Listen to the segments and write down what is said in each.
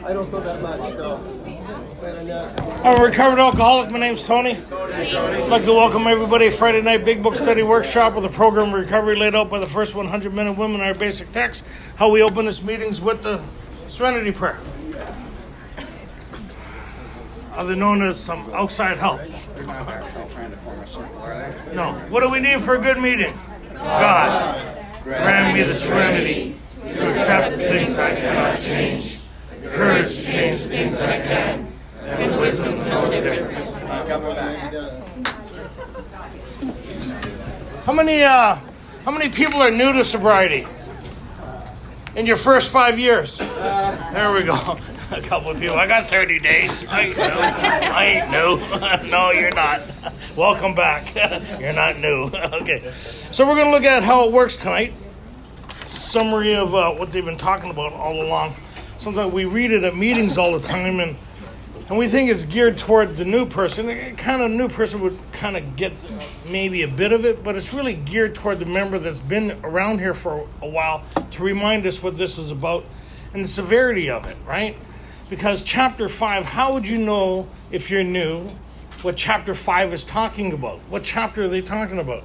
I don't feel that much, though. I'm a recovered alcoholic. My name's Tony. I'd like to welcome everybody to Friday night Big Book Study Workshop with a program of recovery laid out by the first 100 men and women in our basic text. How we open this meetings with the Serenity Prayer, other known as some outside help. No. What do we need for a good meeting? God, grant me the serenity to accept the things I cannot change, the courage to change the things I can, and the wisdom to know the difference. How many people are new to sobriety in your first 5 years? There we go. A couple of people. I got 30 days. I ain't new. No, you're not. Welcome back. You're not new. Okay. So we're going to look at how it works tonight. Summary of what they've been talking about all along. Sometimes we read it at meetings all the time, and we think it's geared toward the new person. New person would kind of get maybe a bit of it, but it's really geared toward the member that's been around here for a while to remind us what this is about and the severity of it, right? Because chapter 5, how would you know if you're new what chapter 5 is talking about? What chapter are they talking about?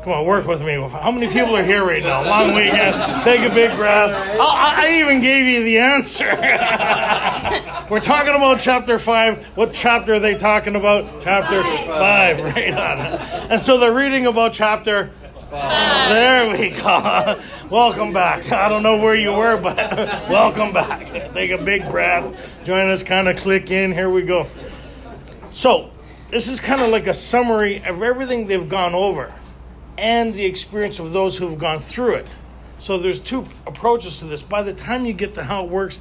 Come on, work with me. How many people are here right now? Long weekend. Take a big breath. I even gave you the answer. We're talking about chapter 5. What chapter are they talking about? Chapter 5. Right on. And so they're reading about chapter 5. There we go. Welcome back. I don't know where you were, but welcome back. Take a big breath. Join us, kind of click in. Here we go. So this is kind of like a summary of everything they've gone over and the experience of those who've gone through it. So there's two approaches to this. By the time you get to how it works,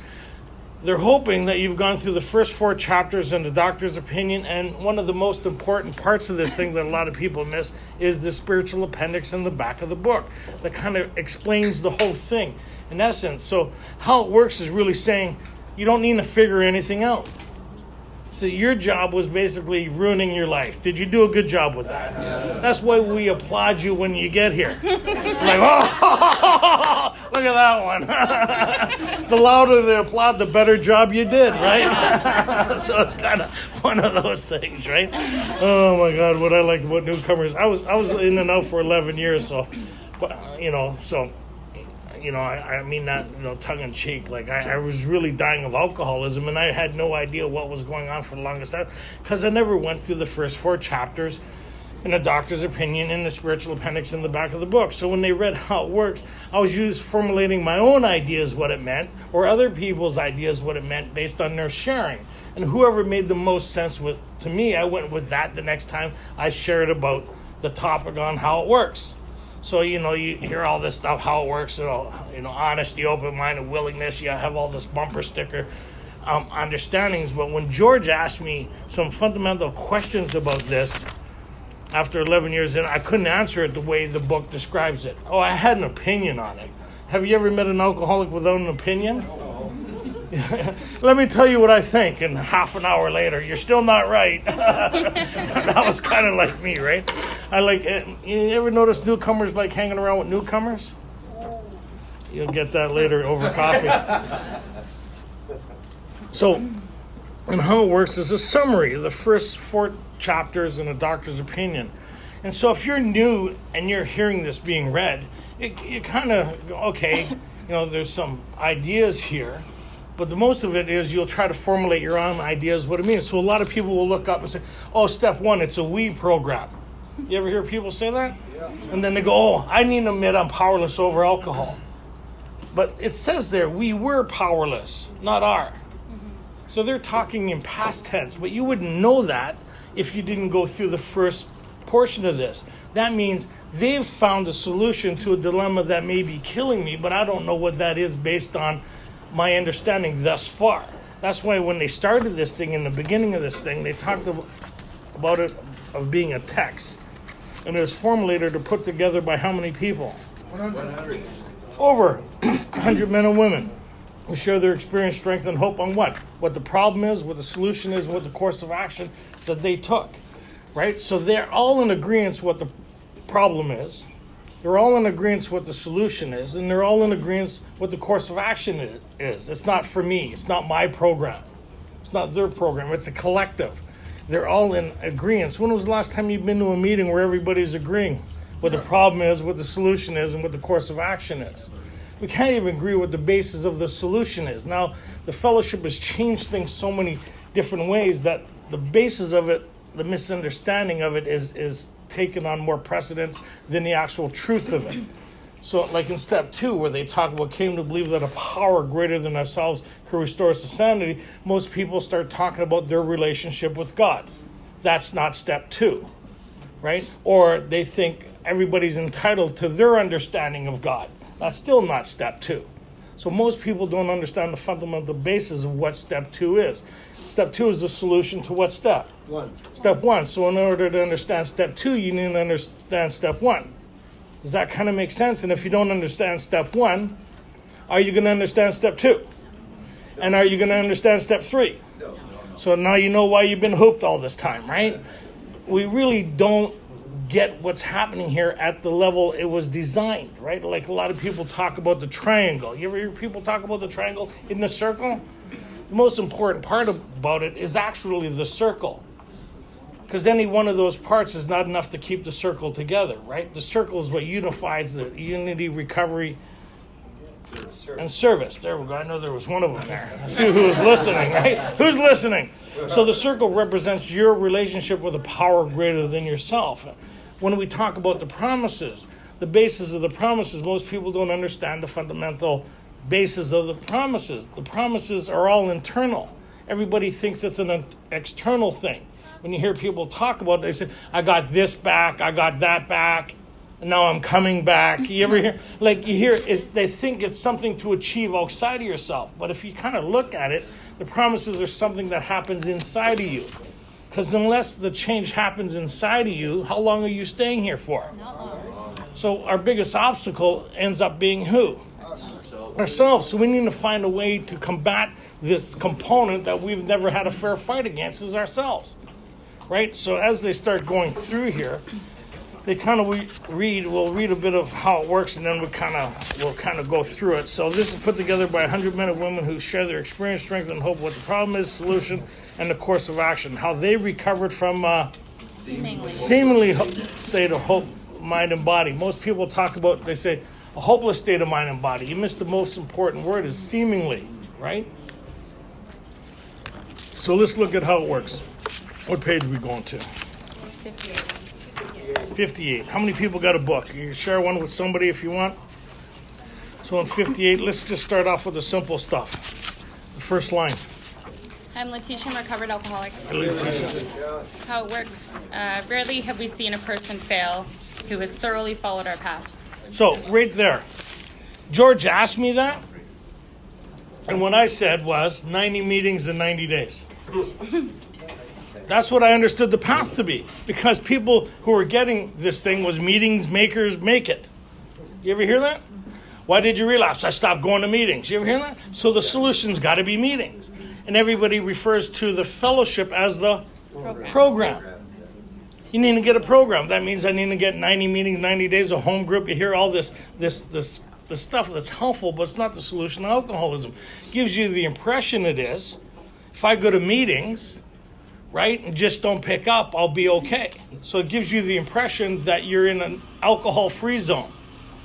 they're hoping that you've gone through the first 4 chapters in the doctor's opinion, and one of the most important parts of this thing that a lot of people miss is the spiritual appendix in the back of the book that kind of explains the whole thing in essence. So how it works is really saying you don't need to figure anything out. So your job was basically ruining your life. Did you do a good job with that? Yes. That's why we applaud you when you get here. Like, oh, look at that one. The louder the applaud, the better job you did, right? So it's kind of one of those things, right? Oh my God, what I like about newcomers. I was in and out for 11 years, so, I mean that, tongue in cheek. Like I was really dying of alcoholism, and I had no idea what was going on for the longest time because I never went through the first 4 chapters in a doctor's opinion in the spiritual appendix in the back of the book. So when they read how it works, I was formulating my own ideas what it meant, or other people's ideas what it meant based on their sharing. And whoever made the most sense to me, I went with that the next time I shared about the topic on how it works. So, you hear all this stuff, how it works, honesty, open-minded, willingness. You have all this bumper sticker understandings. But when George asked me some fundamental questions about this, after 11 years in, I couldn't answer it the way the book describes it. Oh, I had an opinion on it. Have you ever met an alcoholic without an opinion? Let me tell you what I think, and half an hour later, you're still not right. That was kind of like me, right? You ever notice newcomers like hanging around with newcomers? You'll get that later over coffee. So, and how it works is a summary of the first 4 chapters in a doctor's opinion. And so if you're new and you're hearing this being read, you kind of go, okay, there's some ideas here. But the most of it is you'll try to formulate your own ideas what it means. So a lot of people will look up and say, oh, step 1, it's a we program. You ever hear people say that? Yeah. And then they go, oh, I need to admit I'm powerless over alcohol. But it says there, we were powerless, not are. Mm-hmm. So they're talking in past tense, but you wouldn't know that if you didn't go through the first portion of this. That means they've found a solution to a dilemma that may be killing me, but I don't know what that is based on my understanding thus far. That's why when they started this thing, in the beginning of this thing, they talked about it of being a text. And it was formulated or put together by how many people? 100. Over 100 men and women who share their experience, strength, and hope on what? What the problem is, what the solution is, what the course of action that they took. Right? So they're all in agreement what the problem is. They're all in agreement what the solution is, and they're all in agreement what the course of action is. It's not for me. It's not my program. It's not their program. It's a collective. They're all in agreement. When was the last time you've been to a meeting where everybody's agreeing what the problem is, what the solution is, and what the course of action is? We can't even agree what the basis of the solution is. Now, the fellowship has changed things so many different ways that the basis of it, the misunderstanding of it is taken on more precedence than the actual truth of it. So like in step 2, where they talk about came to believe that a power greater than ourselves could restore us to sanity, most people start talking about their relationship with God. That's not step 2, right? Or they think everybody's entitled to their understanding of God. That's still not step 2. So most people don't understand the fundamental basis of what step 2 is. Step 2 is the solution to what step? 1. Step 1. So in order to understand step 2, you need to understand step 1. Does that kind of make sense? And if you don't understand step 1, are you going to understand step 2? And are you going to understand step 3? No. So now you know why you've been hooped all this time, right? We really don't get what's happening here at the level it was designed, right? Like a lot of people talk about the triangle. You ever hear people talk about the triangle in the circle? The most important part about it is actually the circle. Because any one of those parts is not enough to keep the circle together, right? The circle is what unifies the unity, recovery, and service. There we go. I know there was one of them there. I see who was listening, right? Who's listening? So the circle represents your relationship with a power greater than yourself. When we talk about the promises, the basis of the promises, most people don't understand the fundamental basis of the promises. The promises are all internal. Everybody thinks it's an external thing. When you hear people talk about it, they say, I got this back, I got that back, and now I'm coming back. You ever hear, they think it's something to achieve outside of yourself. But if you kind of look at it, the promises are something that happens inside of you. Because unless the change happens inside of you, how long are you staying here for? Not long. So our biggest obstacle ends up being who? Ourselves. So we need to find a way to combat this component that we've never had a fair fight against, is ourselves. Right? So as they start going through here, they kind of we'll read a bit of how it works, and then we'll kind of go through it. So this is put together by 100 men and women who share their experience, strength, and hope, what the problem is, solution, and the course of action. How they recovered from seemingly state of hope, mind, and body. Most people talk about, they say, a hopeless state of mind and body. You missed the most important word, is seemingly, right? So let's look at how it works. What page are we going to? 58. How many people got a book? You can share one with somebody if you want. So in 58, let's just start off with the simple stuff. The first line. I'm Letitia, I'm a recovered alcoholic. How it works. Rarely have we seen a person fail who has thoroughly followed our path. So right there. George asked me that. And what I said was 90 meetings in 90 days. That's what I understood the path to be. Because people who were getting this thing was meetings makers make it. You ever hear that? Why did you relapse? I stopped going to meetings. You ever hear that? So the solution's got to be meetings. And everybody refers to the fellowship as the program. You need to get a program. That means I need to get 90 meetings, 90 days, a home group. You hear all this stuff that's helpful, but it's not the solution to alcoholism. It gives you the impression it is. If I go to meetings, right, and just don't pick up, I'll be okay. So it gives you the impression that you're in an alcohol-free zone.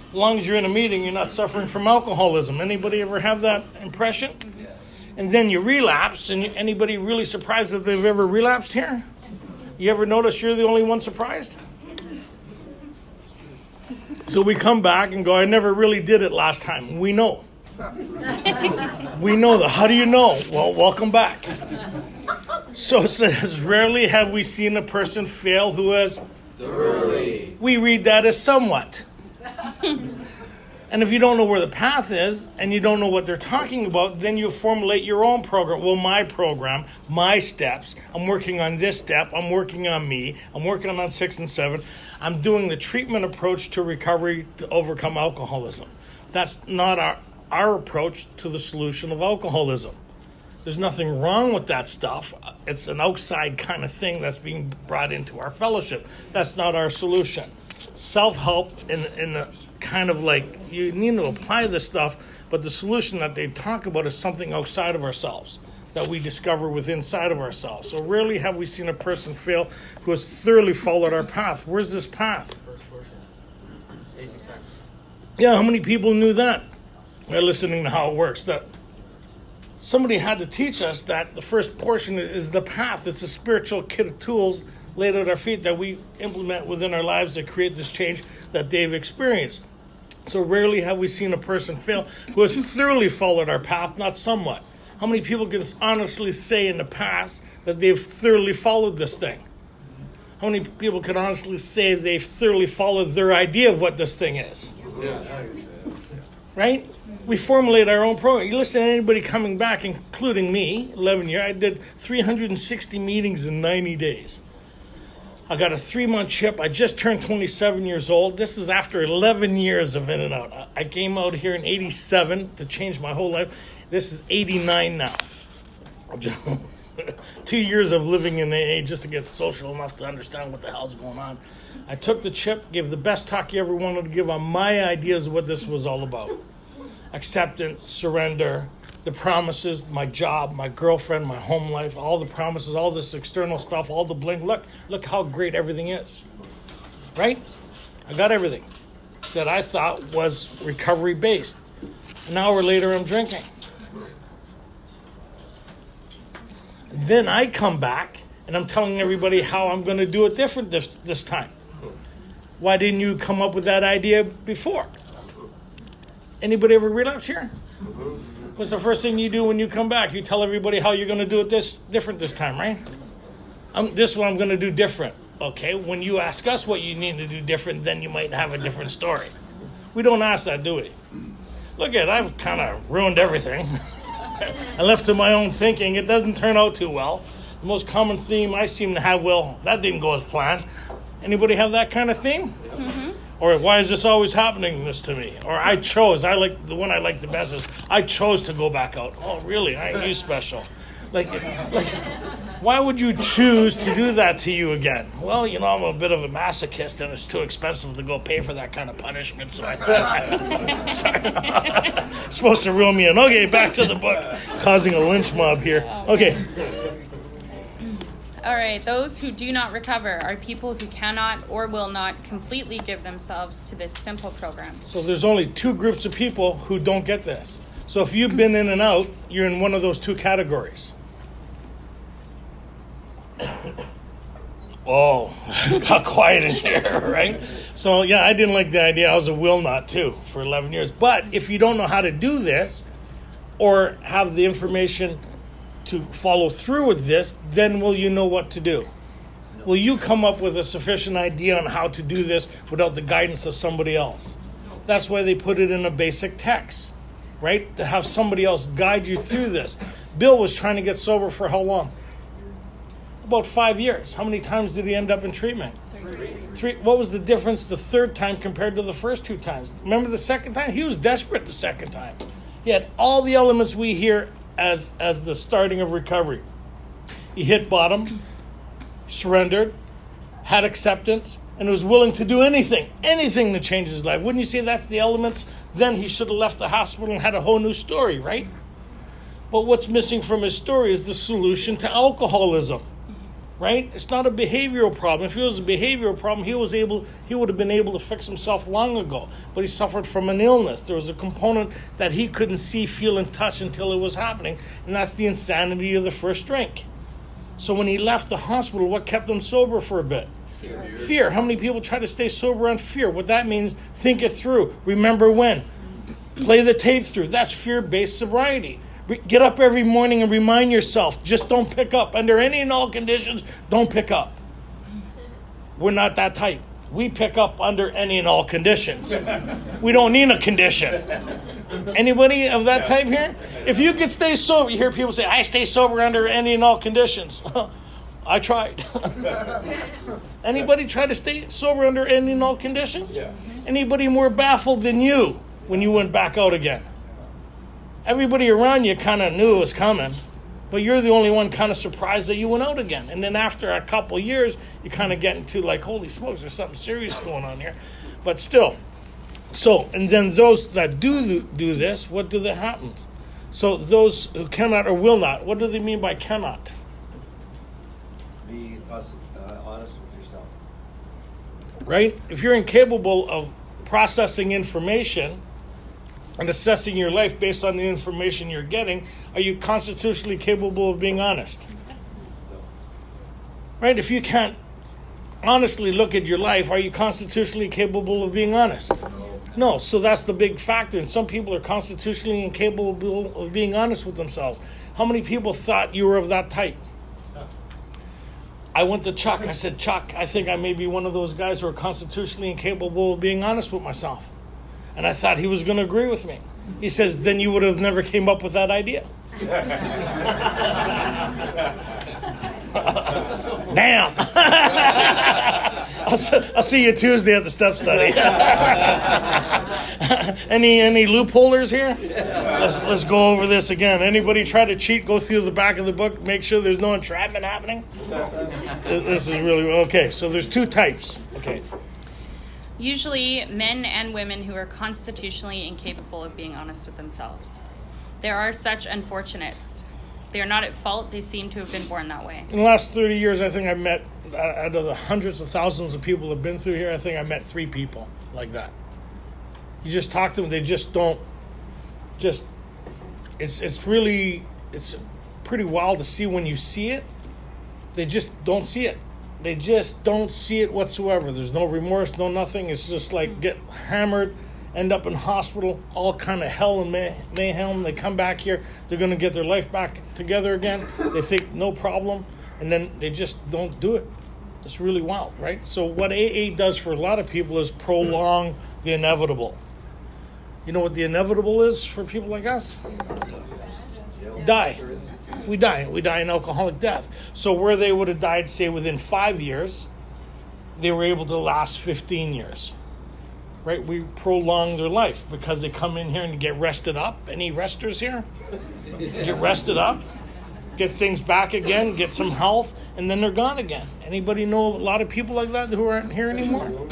As long as you're in a meeting, you're not suffering from alcoholism. Anybody ever have that impression? Yes. And then you relapse, and anybody really surprised that they've ever relapsed here? You ever notice you're the only one surprised? So we come back and go, I never really did it last time. We know. We know that. How do you know? Well, welcome back. So it says, rarely have we seen a person fail who has thoroughly. We read that as somewhat. And if you don't know where the path is and you don't know what they're talking about, then you formulate your own program. Well, my program, my steps, I'm working on this step, I'm working on me, I'm working on 6 and 7. I'm doing the treatment approach to recovery to overcome alcoholism. That's not our approach to the solution of alcoholism. There's nothing wrong with that stuff. It's an outside kind of thing that's being brought into our fellowship. That's not our solution. self-help in the kind of like, you need to apply this stuff, but the solution that they talk about is something outside of ourselves that we discover within inside of ourselves. So rarely have we seen a person fail who has thoroughly followed our path. Where's this path? First portion. Basic text. Yeah, how many people knew that? They're listening to how it works. That somebody had to teach us that the first portion is the path. It's a spiritual kit of tools laid at our feet that we implement within our lives to create this change that they've experienced. So rarely have we seen a person fail who has thoroughly followed our path, not somewhat. How many people can honestly say in the past that they've thoroughly followed this thing? How many people can honestly say they've thoroughly followed their idea of what this thing is? Right? We formulate our own program. You listen to anybody coming back, including me, 11 years. I did 360 meetings in 90 days. I got a 3-month chip. I just turned 27 years old. This is after 11 years of in and out. I came out here in 87 to change my whole life. This is 89 now. 2 years of living in AA just to get social enough to understand what the hell's going on. I took the chip, gave the best talk you ever wanted to give on my ideas of what this was all about. Acceptance, surrender, the promises, my job, my girlfriend, my home life, all the promises, all this external stuff, all the bling. Look how great everything is. Right? I got everything that I thought was recovery-based. An hour later, I'm drinking. Then I come back, and I'm telling everybody how I'm going to do it different this time. Why didn't you come up with that idea before? Anybody ever relapse here? What's the first thing you do when you come back? You tell everybody how you're going to do it different this time, right? This is what I'm going to do different. Okay, when you ask us what you need to do different, then you might have a different story. We don't ask that, do we? Look I've kind of ruined everything. I left to my own thinking. It doesn't turn out too well. The most common theme I seem to have, well, that didn't go as planned. Anybody have that kind of theme? Mm-hmm. Or why is this always happening this to me? Or the one I like the best is, I chose to go back out. Oh, really? I ain't you special. Like, why would you choose to do that to you again? Well, I'm a bit of a masochist and it's too expensive to go pay for that kind of punishment. So I thought, sorry, supposed to reel me in. Okay, back to the book. Causing a lynch mob here. Okay. All right, those who do not recover are people who cannot or will not completely give themselves to this simple program. So there's only 2 groups of people who don't get this. So if you've been in and out, you're in one of those 2 categories. Oh, got quiet in here, right? So yeah, I didn't like the idea. I was a will not too for 11 years. But if you don't know how to do this or have the information to follow through with this, then will you know what to do? Will you come up with a sufficient idea on how to do this without the guidance of somebody else? That's why they put it in a basic text, right? To have somebody else guide you through this. Bill was trying to get sober for how long? About 5 years. How many times did he end up in treatment? 3. What was the difference the third time compared to the first 2 times? Remember the second time? He was desperate the second time. He had all the elements we hear as the starting of recovery. He hit bottom, surrendered, had acceptance, and was willing to do anything to change his life. Wouldn't you say that's the elements? Then he should have left the hospital and had a whole new story, right? But what's missing from his story is the solution to alcoholism, right? It's not a behavioral problem. If it was a behavioral problem, he would have been able to fix himself long ago. But he suffered from an illness. There was a component that he couldn't see, feel, and touch until it was happening, and that's the insanity of the first drink. So when he left the hospital, what kept him sober for a bit? Fear. How many people try to stay sober on fear? What that means, think it through. Remember when. Play the tape through. That's fear-based sobriety. Get up every morning and remind yourself, just don't pick up. Under any and all conditions, don't pick up. We're not that type. We pick up under any and all conditions. We don't need a condition. Anybody of that type here? If you could stay sober, you hear people say, I stay sober under any and all conditions. I tried. Anybody try to stay sober under any and all conditions? Yeah. Anybody more baffled than you when you went back out again? Everybody around you kind of knew it was coming, But you're the only one kind of surprised that you went out again. And then after a couple years, you kind of get into like, holy smokes, there's something serious going on here. But still. So, and then those that do this, what do that happen? So those who cannot or will not, what do they mean by cannot? Be honest with yourself. Right? If you're incapable of processing information and assessing your life based on the information you're getting, are you constitutionally capable of being honest? No. Right? If you can't honestly look at your life, are you constitutionally capable of being honest? No. So that's the big factor. And some people are constitutionally incapable of being honest with themselves. How many people thought you were of that type? I went to Chuck. I said, Chuck, I think I may be one of those guys who are constitutionally incapable of being honest with myself. And I thought he was going to agree with me. He says, then you would have never came up with that idea. Damn. I'll see you Tuesday at the step study. Any loopholers here? Let's go over this again. Anybody try to cheat? Go through the back of the book. Make sure there's no entrapment happening. This is really okay. So there's two types. Okay. Usually men and women who are constitutionally incapable of being honest with themselves. There are such unfortunates. They are not at fault. They seem to have been born that way. In the last 30 years, I think I've met, out of the hundreds of thousands of people that have been through here, I think I met 3 people like that. You just talk to them, they just don't, it's pretty wild to see when you see it. They just don't see it. They just don't see it whatsoever. There's no remorse, no nothing. It's just like get hammered, end up in hospital, all kind of hell and mayhem. They come back here, they're going to get their life back together again. They think no problem, and then they just don't do it. It's really wild, right? So what AA does for a lot of people is prolong the inevitable. You know what the inevitable is for people like us? Die. We die. We die an alcoholic death. So where they would have died, say, within 5 years, they were able to last 15 years. Right? We prolong their life because they come in here and get rested up. Any resters here? Get rested up, get things back again, get some health, and then they're gone again. Anybody know a lot of people like that who aren't here anymore?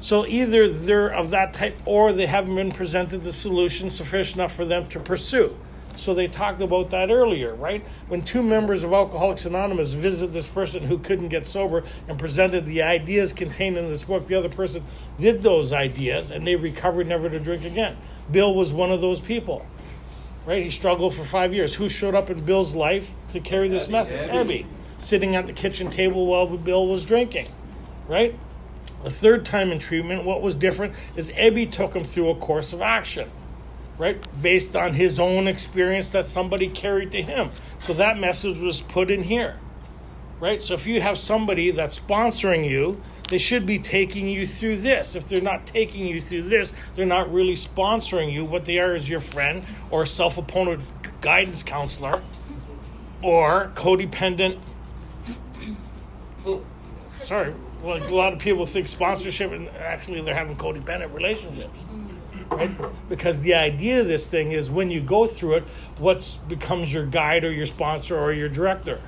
So either they're of that type or they haven't been presented the solution sufficient enough for them to pursue. So they talked about that earlier, right? When 2 members of Alcoholics Anonymous visit this person who couldn't get sober and presented the ideas contained in this book, the other person did those ideas and they recovered never to drink again. Bill was one of those people, right? He struggled for 5 years. Who showed up in Bill's life to carry this message? Abby, sitting at the kitchen table while Bill was drinking, right? The third time in treatment, what was different is Abby took him through a course of action, right? Based on his own experience that somebody carried to him. So that message was put in here, right? So if you have somebody that's sponsoring you, they should be taking you through this. If they're not taking you through this, they're not really sponsoring you. What they are is your friend or self-appointed guidance counselor or codependent. Sorry. Well, a lot of people think sponsorship and actually they're having codependent relationships. Right? Because the idea of this thing is when you go through it, what becomes your guide or your sponsor or your director?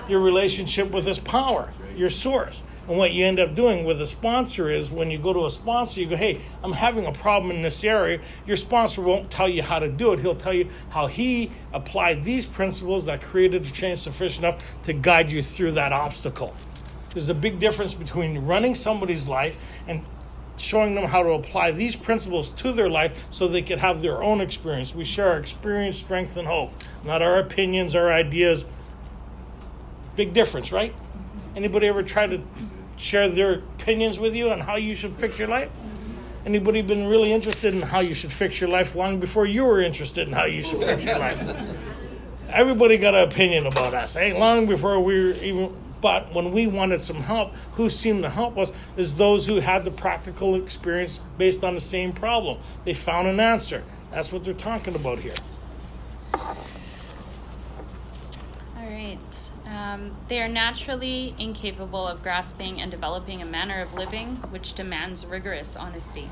Your relationship with this power, your source. And what you end up doing with a sponsor is when you go to a sponsor, you go, hey, I'm having a problem in this area. Your sponsor won't tell you how to do it. He'll tell you how he applied these principles that created a change sufficient enough to guide you through that obstacle. There's a big difference between running somebody's life and showing them how to apply these principles to their life so they can have their own experience. We share our experience, strength, and hope, not our opinions, our ideas. Big difference, right? Anybody ever try to share their opinions with you on how you should fix your life? Anybody been really interested in how you should fix your life long before you were interested in how you should fix your life? Everybody got an opinion about us, eh? Long before we were even... But when we wanted some help, who seemed to help us is those who had the practical experience based on the same problem. They found an answer. That's what they're talking about here. All right. They are naturally incapable of grasping and developing a manner of living which demands rigorous honesty.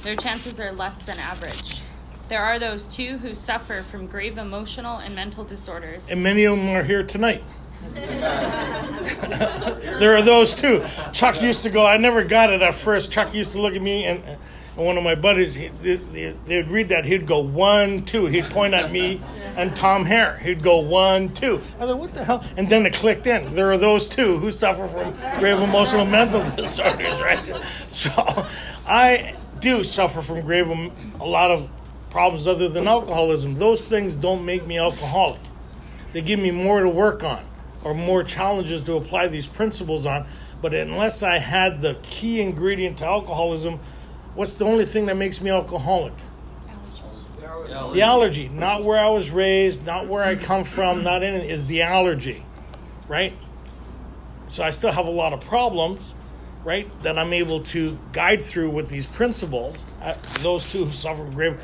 Their chances are less than average. There are those too who suffer from grave emotional and mental disorders. And many of them are here tonight. There are those too. Chuck used to go, I never got it at first. Chuck used to look at me, and one of my buddies, they'd read that. He'd go 1, 2. He'd point at me and Tom Hare. He'd go 1, 2. I thought, what the hell? And then it clicked in. There are those too who suffer from grave emotional and mental disorders, right? So I do suffer from a lot of problems other than alcoholism. Those things don't make me alcoholic. They give me more to work on, or more challenges to apply these principles on. But unless I had the key ingredient to alcoholism, what's the only thing that makes me alcoholic? The allergy. Not where I was raised, not where I come from, not anything, is the allergy, right? So I still have a lot of problems, right, that I'm able to guide through with these principles. Those two who suffer from grave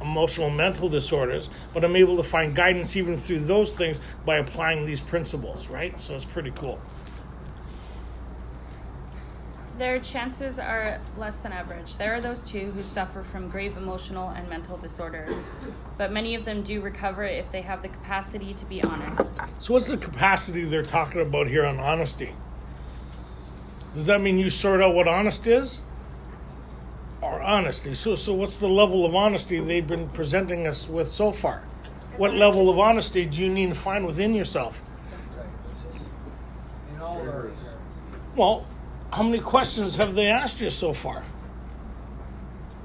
emotional and mental disorders, but I'm able to find guidance even through those things by applying these principles, right? So it's pretty cool. Their chances are less than average. There are those too who suffer from grave emotional and mental disorders, but many of them do recover if they have the capacity to be honest. So what's the capacity they're talking about here on honesty? Does that mean you sort out what honest is? Or honesty? So what's the level of honesty they've been presenting us with so far? What level of honesty do you need to find within yourself? In all areas. Well, how many questions have they asked you so far?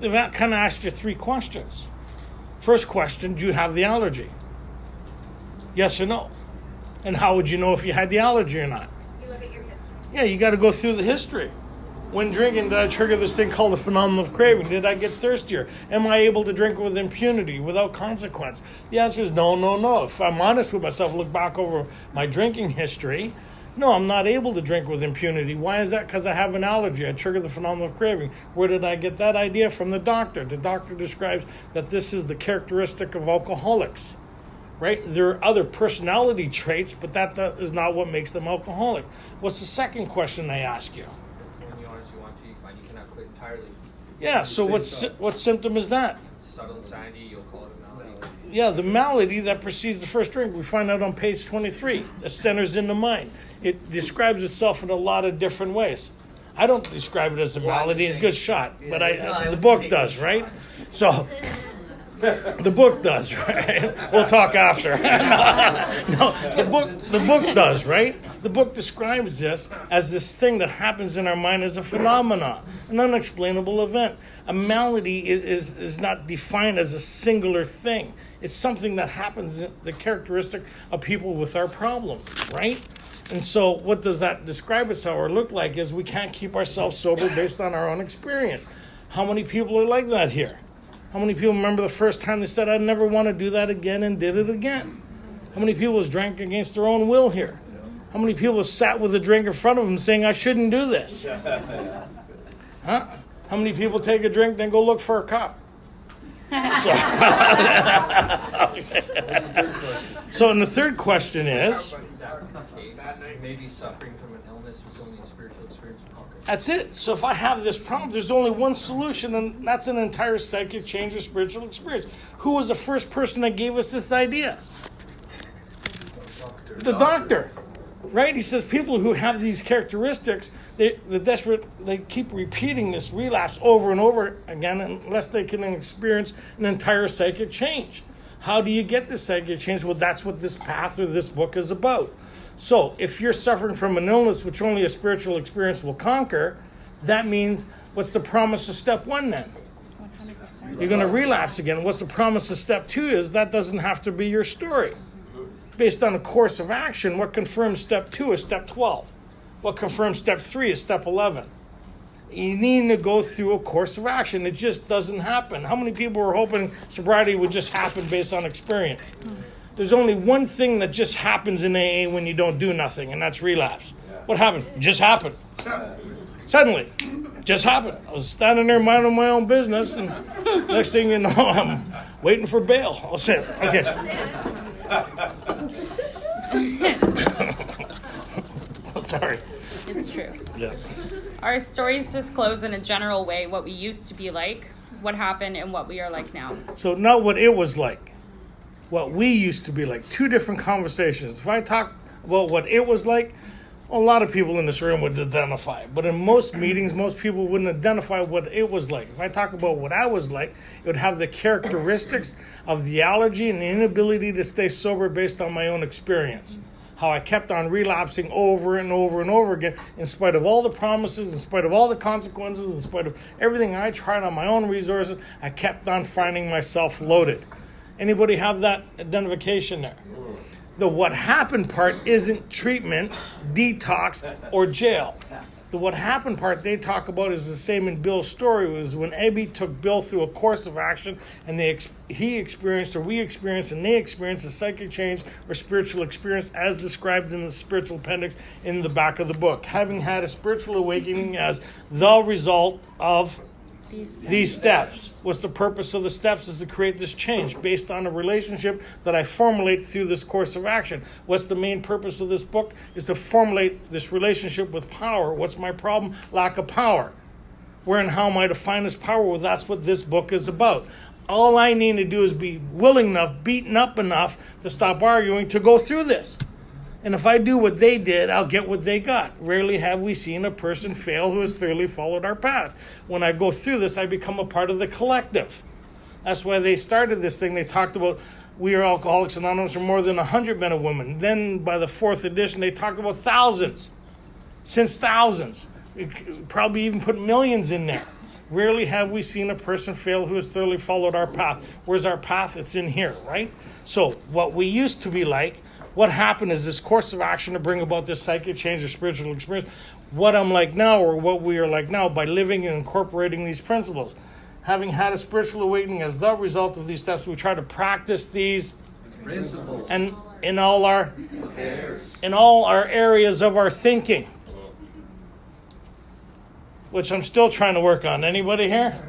They've kind of asked you 3 questions. First question, do you have the allergy? Yes or no? And how would you know if you had the allergy or not? You look at your history. Yeah, you got to go through the history. When drinking, did I trigger this thing called the phenomenon of craving? Did I get thirstier? Am I able to drink with impunity, without consequence? The answer is no. If I'm honest with myself, look back over my drinking history, no, I'm not able to drink with impunity. Why is that? Because I have an allergy. I triggered the phenomenon of craving. Where did I get that idea? From the doctor. The doctor describes that this is the characteristic of alcoholics, right? There are other personality traits, but that is not what makes them alcoholic. What's the second question they ask you? When you honestly want to, you find you cannot quit entirely. Yeah, so what symptom is that? It's subtle insanity, you'll call it a malady. Yeah, the malady that precedes the first drink. We find out on page 23. It centers in the mind. It describes itself in a lot of different ways. I don't describe it as a malady, a good shot, but the book does, right? So the book does, right? We'll talk after. No, the book does, right? The book describes this as this thing that happens in our mind as a phenomenon, an unexplainable event. A malady is not defined as a singular thing. It's something that happens, the characteristic of people with our problem, right? And so what does that describe itself or look like is we can't keep ourselves sober based on our own experience. How many people are like that here? How many people remember the first time they said, I never want to do that again, and did it again? How many people has drank against their own will here? How many people have sat with a drink in front of them saying, I shouldn't do this? Huh? How many people take a drink, then go look for a cop? So, and the third question is, You may be suffering from an illness which only a spiritual experience will conquer. that's it. So if I have this problem, there's only one solution, and that's an entire psychic change or spiritual experience. Who was the first person that gave us this idea? The doctor. Right? He says people who have these characteristics, they keep repeating this relapse over and over again unless they can experience an entire psychic change. How do you get this psychic change? Well, that's what this path or this book is about. So if you're suffering from an illness which only a spiritual experience will conquer, that means, what's the promise of step 1 then? 100%. You're going to relapse again. What's the promise of step 2 is that doesn't have to be your story. Based on a course of action, what confirms step 2 is step 12. What confirms step 3 is step 11. You need to go through a course of action. It just doesn't happen. How many people were hoping sobriety would just happen based on experience? There's only one thing that just happens in AA when you don't do nothing, and that's relapse. What happened? It just happened. Suddenly. Just happened. I was standing there minding my own business, and next thing you know, I'm waiting for bail. I'll say it. Okay. Sorry. It's true. Yeah. Our stories disclose in a general way what we used to be like, what happened and what we are like now. So not what it was like, what we used to be like. Two different conversations. If I talk about what it was like, a lot of people in this room would identify. But in most meetings, most people wouldn't identify what it was like. If I talk about what I was like, it would have the characteristics of the allergy and the inability to stay sober based on my own experience. How I kept on relapsing over and over and over again, in spite of all the promises, in spite of all the consequences, in spite of everything I tried on my own resources, I kept on finding myself loaded. Anybody have that identification there? The what happened part isn't treatment, detox, or jail. The what happened part they talk about is the same in Bill's story. It was when Abby took Bill through a course of action and he experienced, or we experienced, and they experienced a psychic change or spiritual experience as described in the Spiritual Appendix in the back of the book. Having had a spiritual awakening as the result of these steps. What's the purpose of the steps? Is to create this change based on a relationship that I formulate through this course of action. What's the main purpose of this book? Is to formulate this relationship with power. What's my problem? Lack of power. Where and how am I to find this power? Well, that's what this book is about. All I need to do is be willing enough, beaten up enough to stop arguing, to go through this. And if I do what they did, I'll get what they got. Rarely have we seen a person fail who has thoroughly followed our path. When I go through this, I become a part of the collective. That's why they started this thing. They talked about we are Alcoholics Anonymous for more than 100 men and women. Then by the 4th edition, they talked about thousands. Since thousands. Probably even put millions in there. Rarely have we seen a person fail who has thoroughly followed our path. Where's our path? It's in here, right? So what we used to be like, what happened is this course of action to bring about this psychic change or spiritual experience, what I'm like now or what we are like now by living and incorporating these principles. Having had a spiritual awakening as the result of these steps, we try to practice these Principles. and in all our areas of our thinking, which I'm still trying to work on. Anybody here?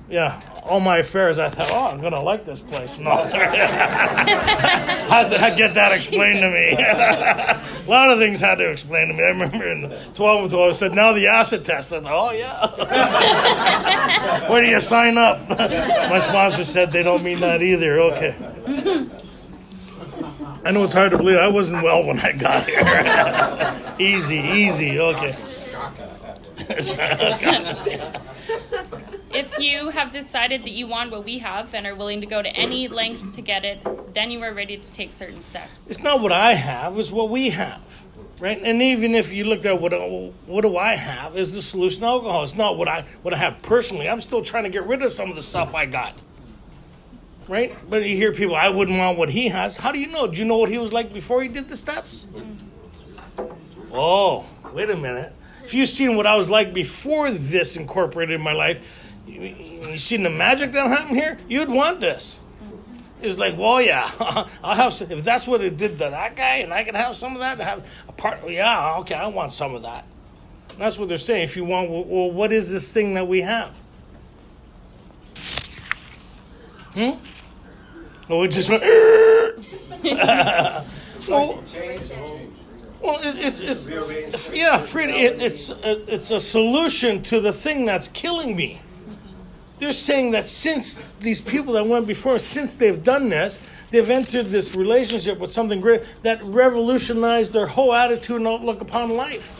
Yeah, all my affairs, I thought, I'm going to like this place. No, sorry. Had to get that explained to me. A lot of things had to explain to me. I remember in 12 and 12, I said, now the acid test. I thought, yeah. Where do you sign up? My sponsor said they don't mean that either. Okay. I know it's hard to believe. I wasn't well when I got here. Easy. Okay. If you have decided that you want what we have and are willing to go to any length to get it, then you are ready to take certain steps. It's not what I have, it's what we have, right? And even if you looked at what do I have, is the solution to alcohol. It's not what I have personally. I'm still trying to get rid of some of the stuff I got, right? But you hear people, I wouldn't want what he has. How do you know? Do you know what he was like before he did the steps? Oh, wait a minute. If you've seen what I was like before this incorporated in my life, you seen the magic that happened here, you'd want this. It's like, well, yeah, I'll have some, if that's what it did to that guy, and I could have some of that, to have a part. Yeah, okay, I want some of that. And that's what they're saying. If you want, well, what is this thing that we have? Well, it just went. Well, it's a solution to the thing that's killing me. They're saying that since these people that went before, since they've done this, they've entered this relationship with something great that revolutionized their whole attitude and outlook upon life.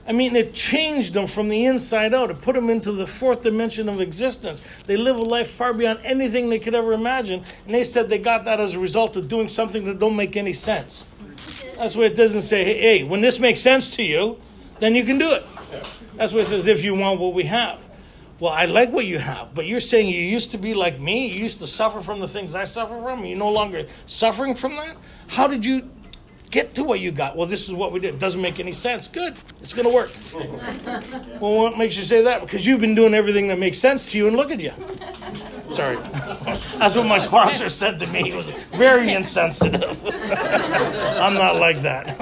I mean, it changed them from the inside out. It put them into the 4th dimension of existence. They live a life far beyond anything they could ever imagine. And they said they got that as a result of doing something that don't make any sense. That's why it doesn't say, hey, when this makes sense to you, then you can do it. That's why it says, if you want what we have. Well, I like what you have, but you're saying you used to be like me? You used to suffer from the things I suffer from? You're no longer suffering from that? How did you get to what you got? Well, this is what we did. It doesn't make any sense. Good. It's going to work. Well, what makes you say that? Because you've been doing everything that makes sense to you, and look at you. Sorry. That's what my sponsor said to me. He was very insensitive. I'm not like that.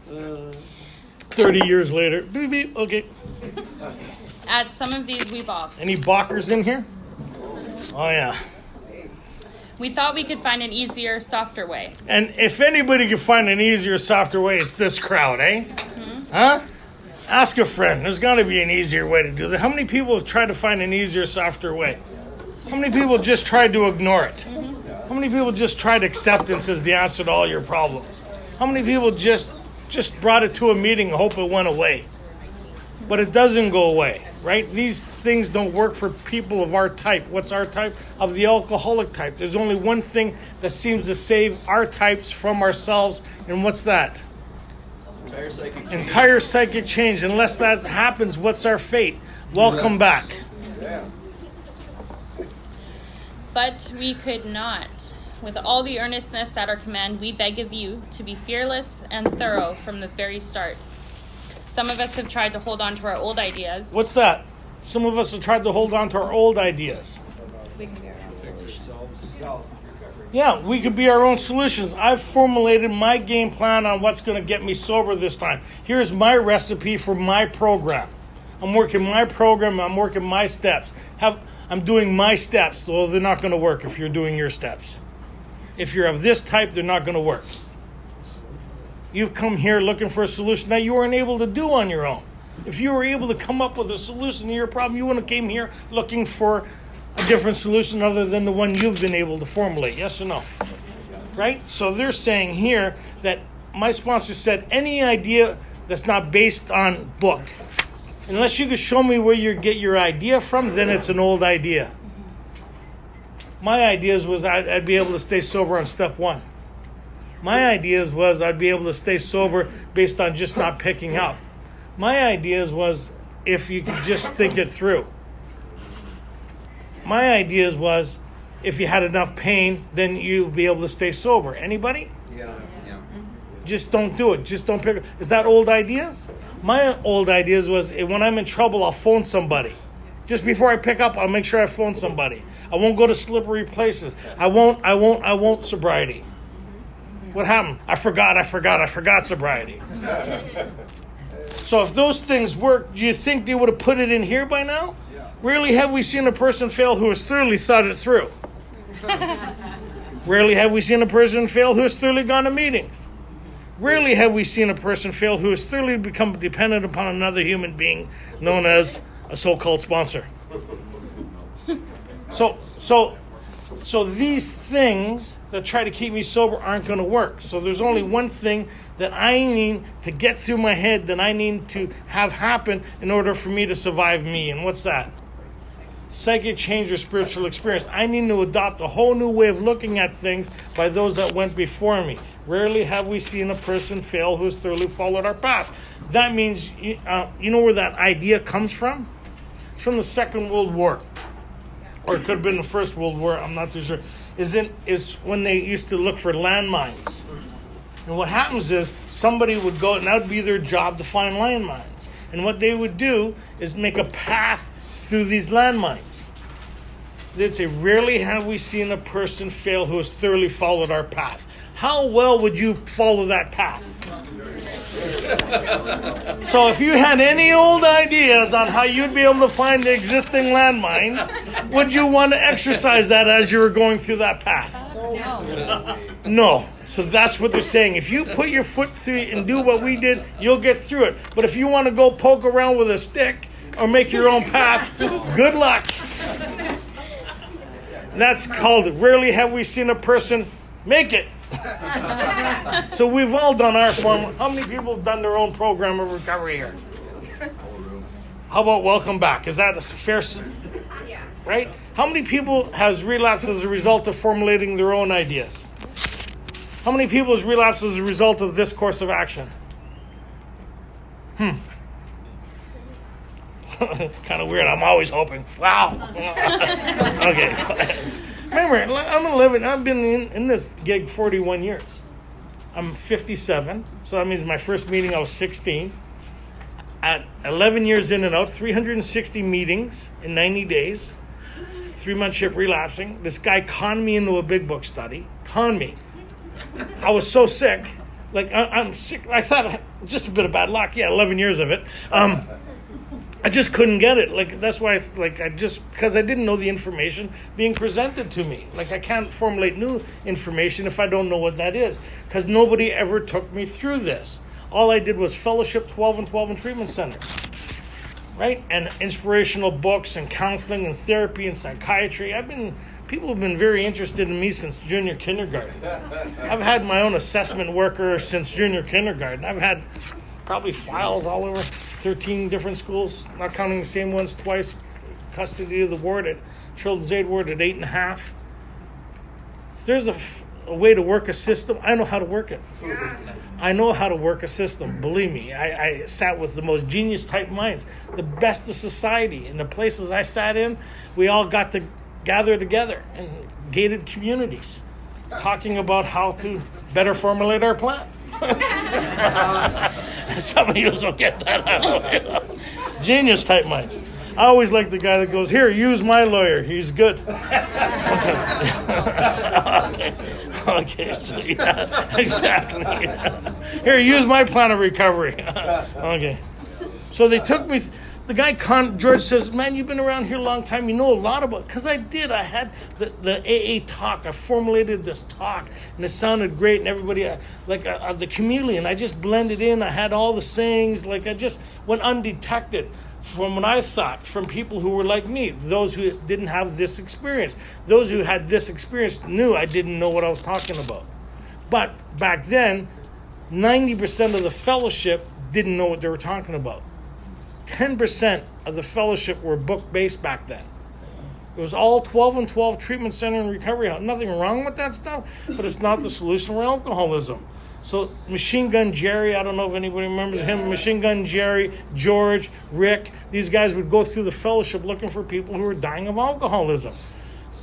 Okay. 30 years later. Beep, beep. Okay. At some of these, we balked. Any balkers in here? Oh, yeah. We thought we could find an easier, softer way. And if anybody can find an easier, softer way, it's this crowd, eh? Mm-hmm. Huh? Ask a friend. There's got to be an easier way to do that. How many people have tried to find an easier, softer way? How many people just tried to ignore it? How many people just tried acceptance as the answer to all your problems? How many people just brought it to a meeting and hope it went away? But it doesn't go away, right? These things don't work for people of our type. What's our type? Of the alcoholic type. There's only one thing that seems to save our types from ourselves, and what's that? Entire psychic change. Unless that happens, what's our fate? Welcome back. But we could not. With all the earnestness at our command, we beg of you to be fearless and thorough from the very start. Some of us have tried to hold on to our old ideas. What's that? Some of us have tried to hold on to our old ideas. Yeah, we could be our own solutions. I've formulated my game plan on what's going to get me sober this time. Here's my recipe for my program. I'm working my program. I'm working my steps. I'm doing my steps, though they're not going to work if you're doing your steps. If you're of this type, they're not going to work. You've come here looking for a solution that you weren't able to do on your own. If you were able to come up with a solution to your problem, you wouldn't have came here looking for a different solution other than the one you've been able to formulate. Yes or no? Right? So they're saying here that my sponsor said any idea that's not based on book, unless you can show me where you get your idea from, then it's an old idea. My ideas was I'd be able to stay sober on step one. My ideas was I'd be able to stay sober based on just not picking up. My ideas was if you could just think it through. My ideas was if you had enough pain, then you'd be able to stay sober. Anybody? Yeah. Just don't do it. Just don't pick up. Is that old ideas? My old ideas was when I'm in trouble, I'll phone somebody. Just before I pick up, I'll make sure I phone somebody. I won't go to slippery places. I won't sobriety. What happened? I forgot sobriety. So if those things work, do you think they would have put it in here by now? Yeah. Rarely have we seen a person fail who has thoroughly thought it through. Rarely have we seen a person fail who has thoroughly gone to meetings. Rarely have we seen a person fail who has thoroughly become dependent upon another human being known as a so-called sponsor. So these things that try to keep me sober aren't going to work. So there's only one thing that I need to get through my head that I need to have happen in order for me to survive me. And what's that? Psychic change or spiritual experience. I need to adopt a whole new way of looking at things by those that went before me. Rarely have we seen a person fail who has thoroughly followed our path. That means, you know where that idea comes from? It's from the Second World War. Or it could have been the First World War, I'm not too sure. Is when they used to look for landmines. And what happens is somebody would go, and that would be their job to find landmines. And what they would do is make a path through these landmines. They'd say, rarely have we seen a person fail who has thoroughly followed our path. How well would you follow that path? So if you had any old ideas on how you'd be able to find the existing landmines, would you want to exercise that as you were going through that path? No. So that's what they're saying. If you put your foot through it and do what we did, you'll get through it. But if you want to go poke around with a stick or make your own path, good luck. That's called, rarely have we seen a person make it. So we've all done our form. How many people have done their own program of recovery here? How about welcome back? Is that a fair, right? How many people has relapsed as a result of formulating their own ideas? How many people has relapsed as a result of this course of action? Kind of weird. I'm always hoping. Wow. Okay. Remember, I've been in this gig 41 years. I'm 57, so that means my first meeting I was 16. At 11 years in and out, 360 meetings in 90 days, 3-month ship relapsing. This guy conned me into a big book study. Conned me. I was so sick. I'm sick. I thought just a bit of bad luck. Yeah, 11 years of it. I just couldn't get it. That's why, because I didn't know the information being presented to me. I can't formulate new information if I don't know what that is. Because nobody ever took me through this. All I did was fellowship 12 and 12 in treatment centers, right? And inspirational books and counseling and therapy and psychiatry. People have been very interested in me since junior kindergarten. I've had my own assessment worker since junior kindergarten. I've had probably files all over 13 different schools, not counting the same ones twice. Custody of the ward at Children's Aid Ward at 8.5. If there's a way to work a system, I know how to work it. I know how to work a system. Believe me, I sat with the most genius type minds, the best of society. In the places I sat in, we all got to gather together in gated communities, talking about how to better formulate our plan. Some of you don't get that. Genius type minds. I always like the guy that goes, here, use my lawyer. He's good. Okay, so yeah, exactly. Here, use my plan of recovery. Okay. So they took me, the guy, George says, man, you've been around here a long time. You know a lot about, because I did. I had the AA talk. I formulated this talk, and it sounded great, and everybody, the chameleon, I just blended in. I had all the sayings, I just went undetected. From what I thought, from people who were like me, those who didn't have this experience. Those who had this experience knew I didn't know what I was talking about. But back then, 90% of the fellowship didn't know what they were talking about. 10% of the fellowship were book-based back then. It was all 12 and 12 treatment center and recovery house. Nothing wrong with that stuff, but it's not the solution for alcoholism. So Machine Gun Jerry, I don't know if anybody remembers him, Machine Gun Jerry, George, Rick, these guys would go through the fellowship looking for people who were dying of alcoholism.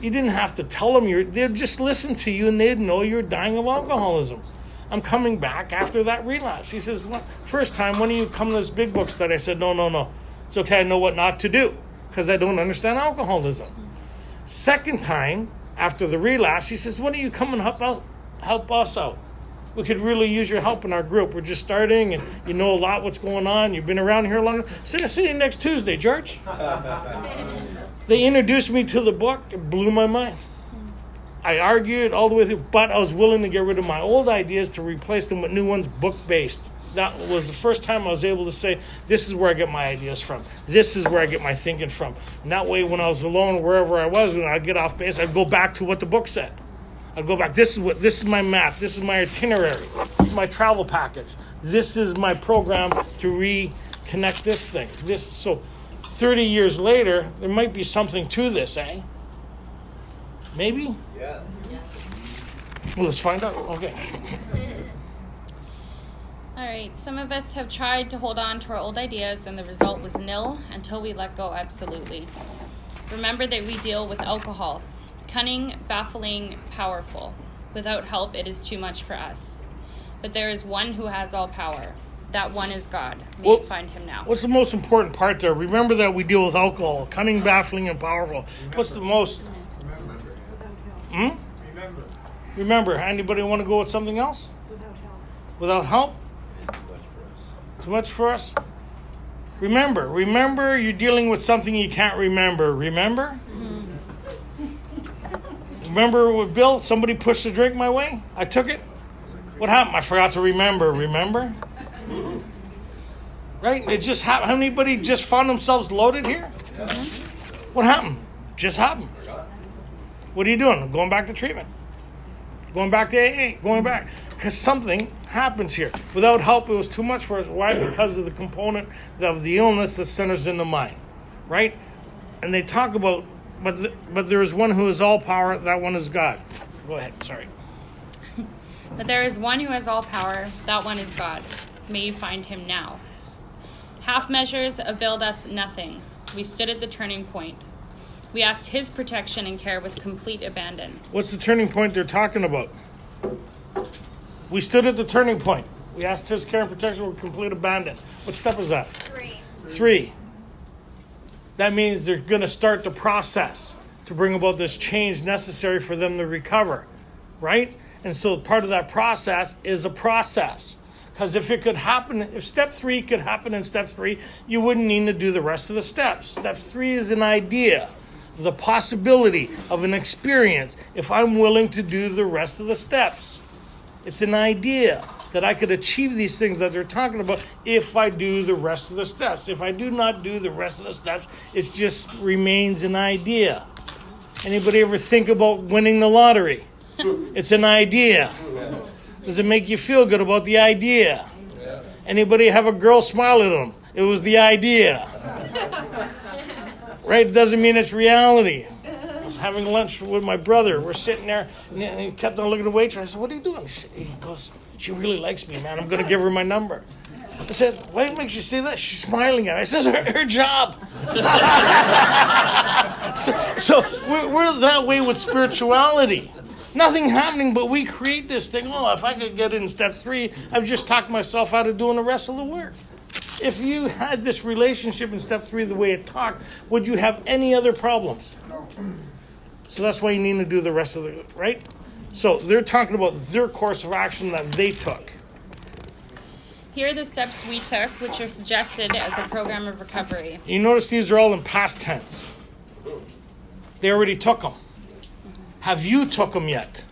You didn't have to tell them, they'd just listen to you and they'd know you're dying of alcoholism. I'm coming back after that relapse. He says, well, first time, when do you come to this big book study? I said, no. It's okay, I know what not to do because I don't understand alcoholism. Second time, after the relapse, he says, when do you come and help us out? We could really use your help in our group. We're just starting, and you know a lot what's going on. You've been around here long. I'll see you next Tuesday, George. They introduced me to the book. It blew my mind. I argued all the way through, but I was willing to get rid of my old ideas to replace them with new ones, book-based. That was the first time I was able to say, this is where I get my ideas from. This is where I get my thinking from. And that way, when I was alone, wherever I was, when I'd get off base, I'd go back to what the book said. I'd go back, this is my map, this is my itinerary, this is my travel package, this is my program to reconnect this thing. So 30 years later, there might be something to this, eh? Maybe? Yeah. Well, let's find out. Okay. All right, some of us have tried to hold on to our old ideas, and the result was nil until we let go absolutely. Remember that we deal with alcohol. Cunning, baffling, powerful. Without help, it is too much for us. But there is one who has all power. That one is God. May you find him now. What's the most important part there? Remember that we deal with alcohol. Cunning, baffling, and powerful. What's the most? Remember. Anybody want to go with something else? Without help. Too much for us? Remember you're dealing with something you can't remember. Remember? Remember with Bill, somebody pushed a drink my way? I took it. What happened? I forgot to remember. Remember? Right? It just happened. Anybody just found themselves loaded here? What happened? Just happened. What are you doing? I'm going back to treatment. Going back to AA. Going back. Because something happens here. Without help, it was too much for us. Why? Because of the component of the illness that centers in the mind. Right? And they talk about, but there is one who is all power. That one is God. Go ahead. Sorry. But there is one who has all power. That one is God. May you find him now. Half measures availed us nothing. We stood at the turning point. We asked his protection and care with complete abandon. What's the turning point they're talking about? We stood at the turning point. We asked his care and protection with complete abandon. What step is that? 3. That means they're going to start the process to bring about this change necessary for them to recover, right? And so part of that process is a process. Because if it could happen, if step 3 could happen in step 3, you wouldn't need to do the rest of the steps. Step 3 is an idea, the possibility of an experience if I'm willing to do the rest of the steps. It's an idea that I could achieve these things that they're talking about if I do the rest of the steps. If I do not do the rest of the steps, it just remains an idea. Anybody ever think about winning the lottery? It's an idea. Does it make you feel good about the idea? Anybody have a girl smile at them? It was the idea. Right? It doesn't mean it's reality. I was having lunch with my brother. We're sitting there, and he kept on looking at the waitress. I said, "What are you doing?" He goes, "She really likes me, man. I'm going to give her my number." I said, "Why makes you say that?" She's smiling at me. I said, "Her job." so we're that way with spirituality. Nothing happening, but we create this thing. Oh, if I could get in step 3, I've just talked myself out of doing the rest of the work. If you had this relationship in step 3 the way it talked, would you have any other problems? No. So that's why you need to do the rest of the, right? So they're talking about their course of action that they took. Here are the steps we took, which are suggested as a program of recovery. You notice these are all in past tense. They already took them. Have you took them yet?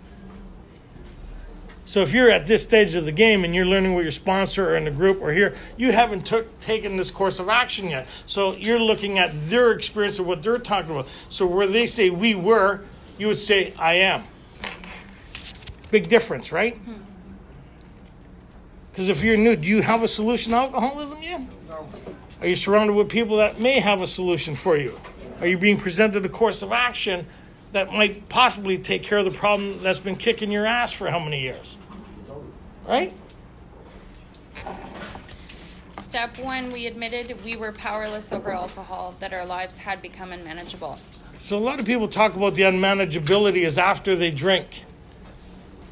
So if you're at this stage of the game and you're learning with your sponsor or in the group or here, you haven't taken this course of action yet. So you're looking at their experience of what they're talking about. So where they say we were, you would say I am. Big difference, right? Because if you're new, do you have a solution to alcoholism yet? No. Are you surrounded with people that may have a solution for you? Are you being presented a course of action that might possibly take care of the problem that's been kicking your ass for how many years? Right? Step 1, we admitted we were powerless over alcohol, that our lives had become unmanageable. So a lot of people talk about the unmanageability as after they drink.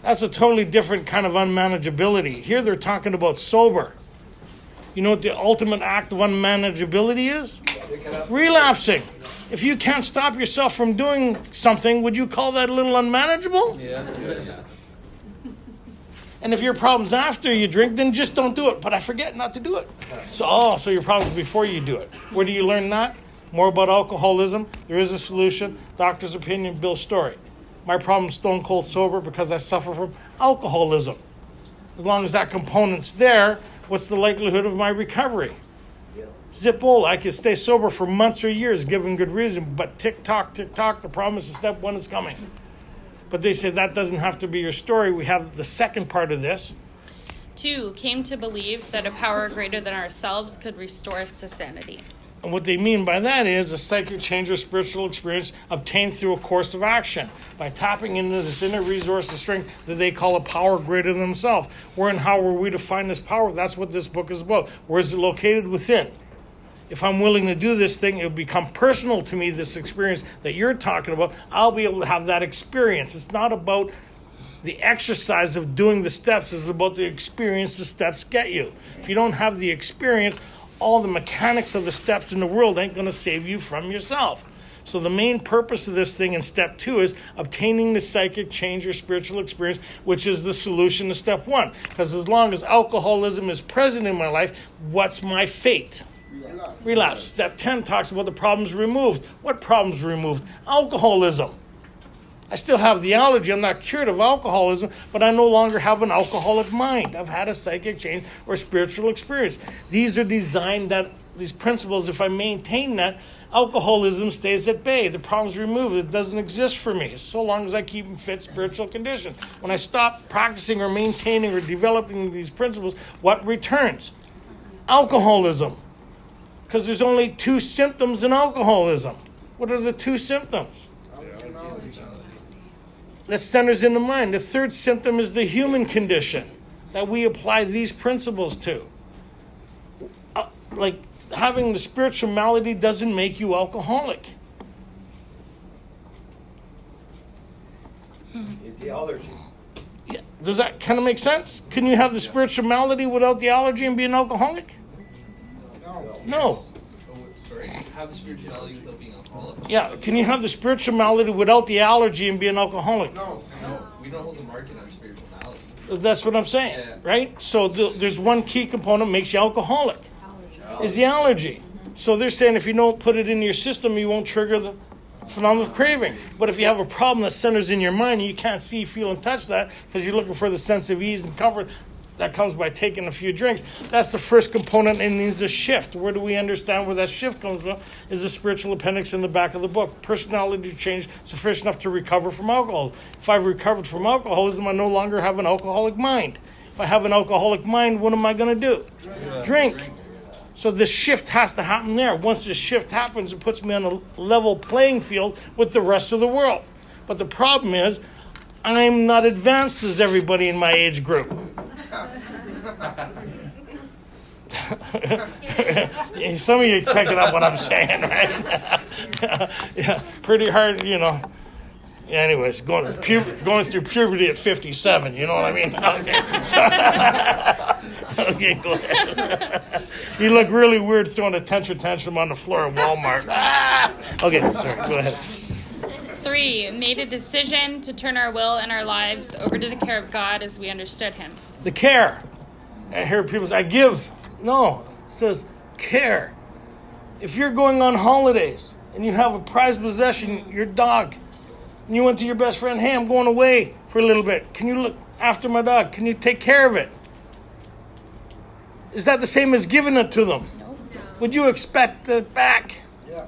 That's a totally different kind of unmanageability. Here they're talking about sober. You know what the ultimate act of unmanageability is? Relapsing. If you can't stop yourself from doing something, would you call that a little unmanageable? Yeah. And if your problem's after you drink, then just don't do it. But I forget not to do it. So your problem's before you do it. Where do you learn that? More about alcoholism. There is a solution. Doctor's opinion, Bill's story. My problem's stone cold sober because I suffer from alcoholism. As long as that component's there, what's the likelihood of my recovery? Zip-ola, I can stay sober for months or years given good reason, but tick-tock, the promise of step 1 is coming. But they say that doesn't have to be your story. We have the second part of this. 2, came to believe that a power greater than ourselves could restore us to sanity. And what they mean by that is a psychic change or spiritual experience obtained through a course of action by tapping into this inner resource of strength that they call a power greater than themselves. Where and how were we to find this power? That's what this book is about. Where is it located? Within. If I'm willing to do this thing, it'll become personal to me, this experience that you're talking about. I'll be able to have that experience. It's not about the exercise of doing the steps. It's about the experience the steps get you. If you don't have the experience, all the mechanics of the steps in the world ain't going to save you from yourself. So the main purpose of this thing in step 2 is obtaining the psychic change or spiritual experience, which is the solution to step 1. Because as long as alcoholism is present in my life, what's my fate? Relapse. Step 10 talks about the problems removed. What problems removed? Alcoholism. I still have the allergy. I'm not cured of alcoholism, but I no longer have an alcoholic mind. I've had a psychic change or spiritual experience. These are designed that these principles, if I maintain that, alcoholism stays at bay. The problem's removed. It doesn't exist for me so long as I keep in fit spiritual condition. When I stop practicing or maintaining or developing these principles, what returns? Alcoholism. Because there's only 2 symptoms in alcoholism. What are the 2 symptoms? That centers in the mind. The third symptom is the human condition that we apply these principles to. Like having the spiritual malady doesn't make you alcoholic. The allergy. Yeah. Does that kind of make sense? Can you have the spiritual malady without the allergy and be an alcoholic? No. Oh, sorry. Have the spirituality without being alcoholic? Yeah. Can you have the spiritual malady without the allergy and be an alcoholic? No. We don't hold the market on spirituality. That's what I'm saying, Yeah. right? So there's one key component makes you alcoholic. Is the allergy. So they're saying if you don't put it in your system, you won't trigger the phenomenon of craving. But if you have a problem that centers in your mind and you can't see, feel, and touch that because you're looking for the sense of ease and comfort that comes by taking a few drinks, that's the first component, and needs a shift. Where do we understand where that shift comes from? Is the spiritual appendix in the back of the book. Personality change sufficient enough to recover from alcohol. If I've recovered from alcoholism, I no longer have an alcoholic mind. If I have an alcoholic mind, what am I going to do? Drink. So this shift has to happen there. Once this shift happens, it puts me on a level playing field with the rest of the world. But the problem is, I'm not advanced as everybody in my age group. Some of you picking up what I'm saying, right? Yeah, pretty hard, Anyways, going through puberty at 57, you know what I mean? Okay, okay, go ahead. You look really weird throwing a tantrum on the floor of Walmart. Okay, sorry, go ahead. 3, made a decision to turn our will and our lives over to the care of God as we understood him. The care. I hear people say, I give. No, it says care. If you're going on holidays and you have a prized possession, your dog, and you went to your best friend, hey, I'm going away for a little bit. Can you look after my dog? Can you take care of it? Is that the same as giving it to them? No. Would you expect it back? Yeah.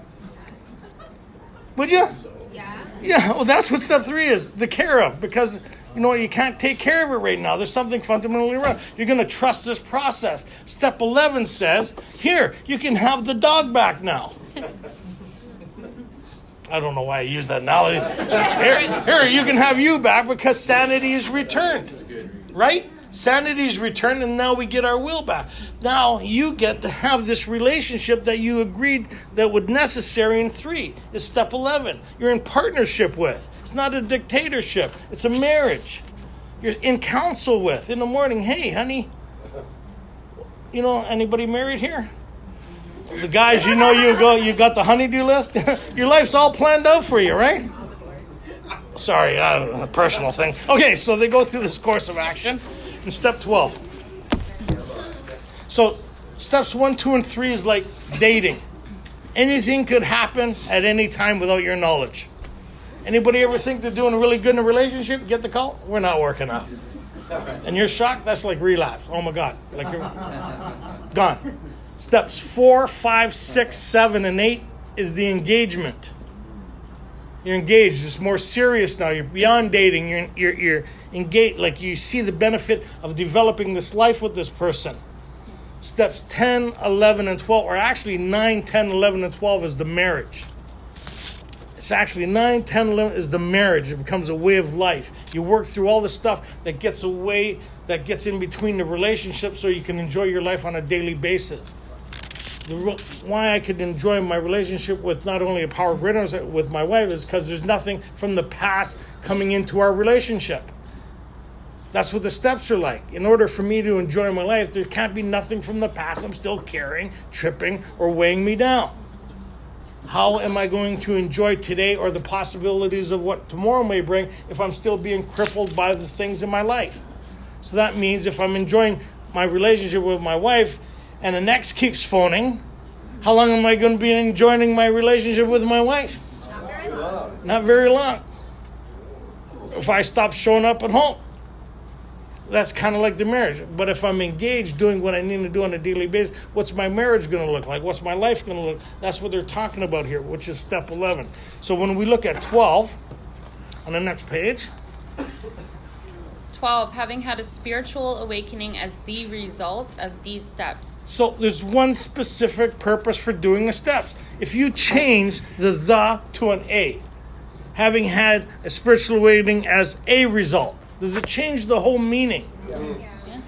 Would you? Yeah. Yeah, well, that's what step 3 is, the care of, because you can't take care of it right now. There's something fundamentally wrong. You're going to trust this process. Step 11 says, here, you can have the dog back now. I don't know why I use that analogy. Here, you can have you back because sanity is returned. Right? Sanity is returned, and now we get our will back. Now you get to have this relationship that you agreed that was necessary in 3. It's step 11. You're in partnership with. It's not a dictatorship. It's a marriage. You're in counsel with. In the morning, hey, honey, anybody married here? The guys, you got the honeydew list? Your life's all planned out for you, right? Sorry, a personal thing. Okay, so they go through this course of action in step 12. So steps 1, 2, and 3 is like dating. Anything could happen at any time without your knowledge. Anybody ever think they're doing really good in a relationship? Get the call? We're not working out. And you're shocked? That's like relapse. Oh my God. Like you're gone. Steps 4, 5, 6, 7, and 8 is the engagement. You're engaged. It's more serious now. You're beyond dating. You're engaged. Like you see the benefit of developing this life with this person. Steps 10, 11, and 12, or actually 9, 10, 11, and 12 is the marriage. It's actually 9, 10, 11 is the marriage. It becomes a way of life. You work through all the stuff that gets in between the relationships so you can enjoy your life on a daily basis. Why I could enjoy my relationship with not only a power greater with my wife is because there's nothing from the past coming into our relationship. That's what the steps are like. In order for me to enjoy my life, there can't be nothing from the past I'm still carrying, tripping, or weighing me down. How am I going to enjoy today or the possibilities of what tomorrow may bring if I'm still being crippled by the things in my life? So that means if I'm enjoying my relationship with my wife and the next keeps phoning, how long am I going to be enjoying my relationship with my wife? Not very long. Not very long. If I stop showing up at home, that's kind of like the marriage. But if I'm engaged doing what I need to do on a daily basis, what's my marriage going to look like? What's my life going to look like? That's what they're talking about here, which is step 11. So when we look at 12, on the next page. 12, having had a spiritual awakening as the result of these steps. So there's one specific purpose for doing the steps. If you change the to an A, having had a spiritual awakening as a result, does it change the whole meaning? Yeah. Yeah.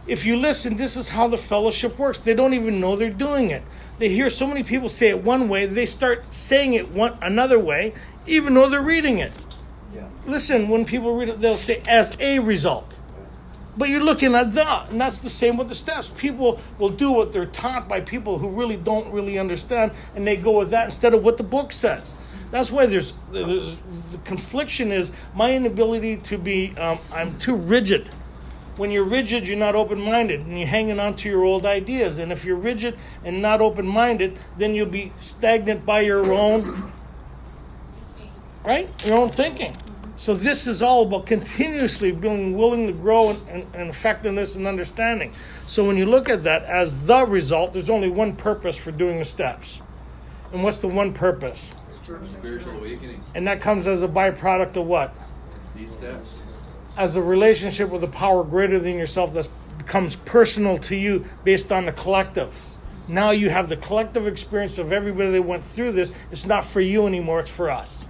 If you listen, this is how the fellowship works. They don't even know they're doing it. They hear so many people say it one way, they start saying it another way, even though they're reading it. Yeah. Listen, when people read it, they'll say as a result. But you're looking at and that's the same with the steps. People will do what they're taught by people who really don't really understand, and they go with that instead of what the book says. That's why there's the confliction is my inability to be, I'm too rigid. When you're rigid, you're not open-minded, and you're hanging on to your old ideas. And if you're rigid and not open-minded, then you'll be stagnant by your own right? Your own thinking. So this is all about continuously being willing to grow in effectiveness and understanding. So when you look at that as the result, there's only one purpose for doing the steps. And what's the one purpose? Spiritual awakening. And that comes as a byproduct of what? These steps. As a relationship with a power greater than yourself that becomes personal to you based on the collective. Now you have the collective experience of everybody that went through this. It's not for you anymore, it's for us.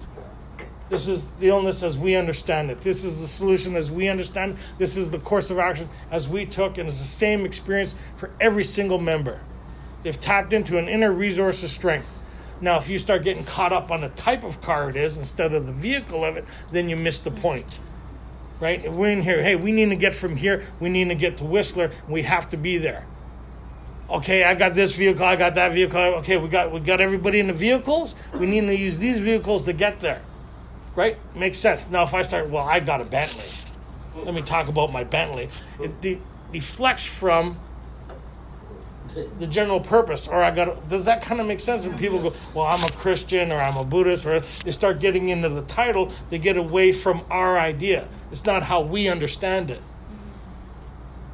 This is the illness as we understand it. This is the solution as we understand it. This is the course of action as we took, and it's the same experience for every single member. They've tapped into an inner resource of strength. Now, if you start getting caught up on the type of car it is instead of the vehicle of it, then you miss the point. Right? If we're in here, hey, we need to get from here, we need to get to Whistler, we have to be there. Okay, I got this vehicle, I got that vehicle. Okay, we got everybody in the vehicles. We need to use these vehicles to get there. Right? Makes sense. Now, if I start, well, I got a Bentley. Let me talk about my Bentley. It deflects from the general purpose. Does that kind of make sense? When people go, well, I'm a Christian or I'm a Buddhist, or they start getting into the title, they get away from our idea. It's not how we understand it.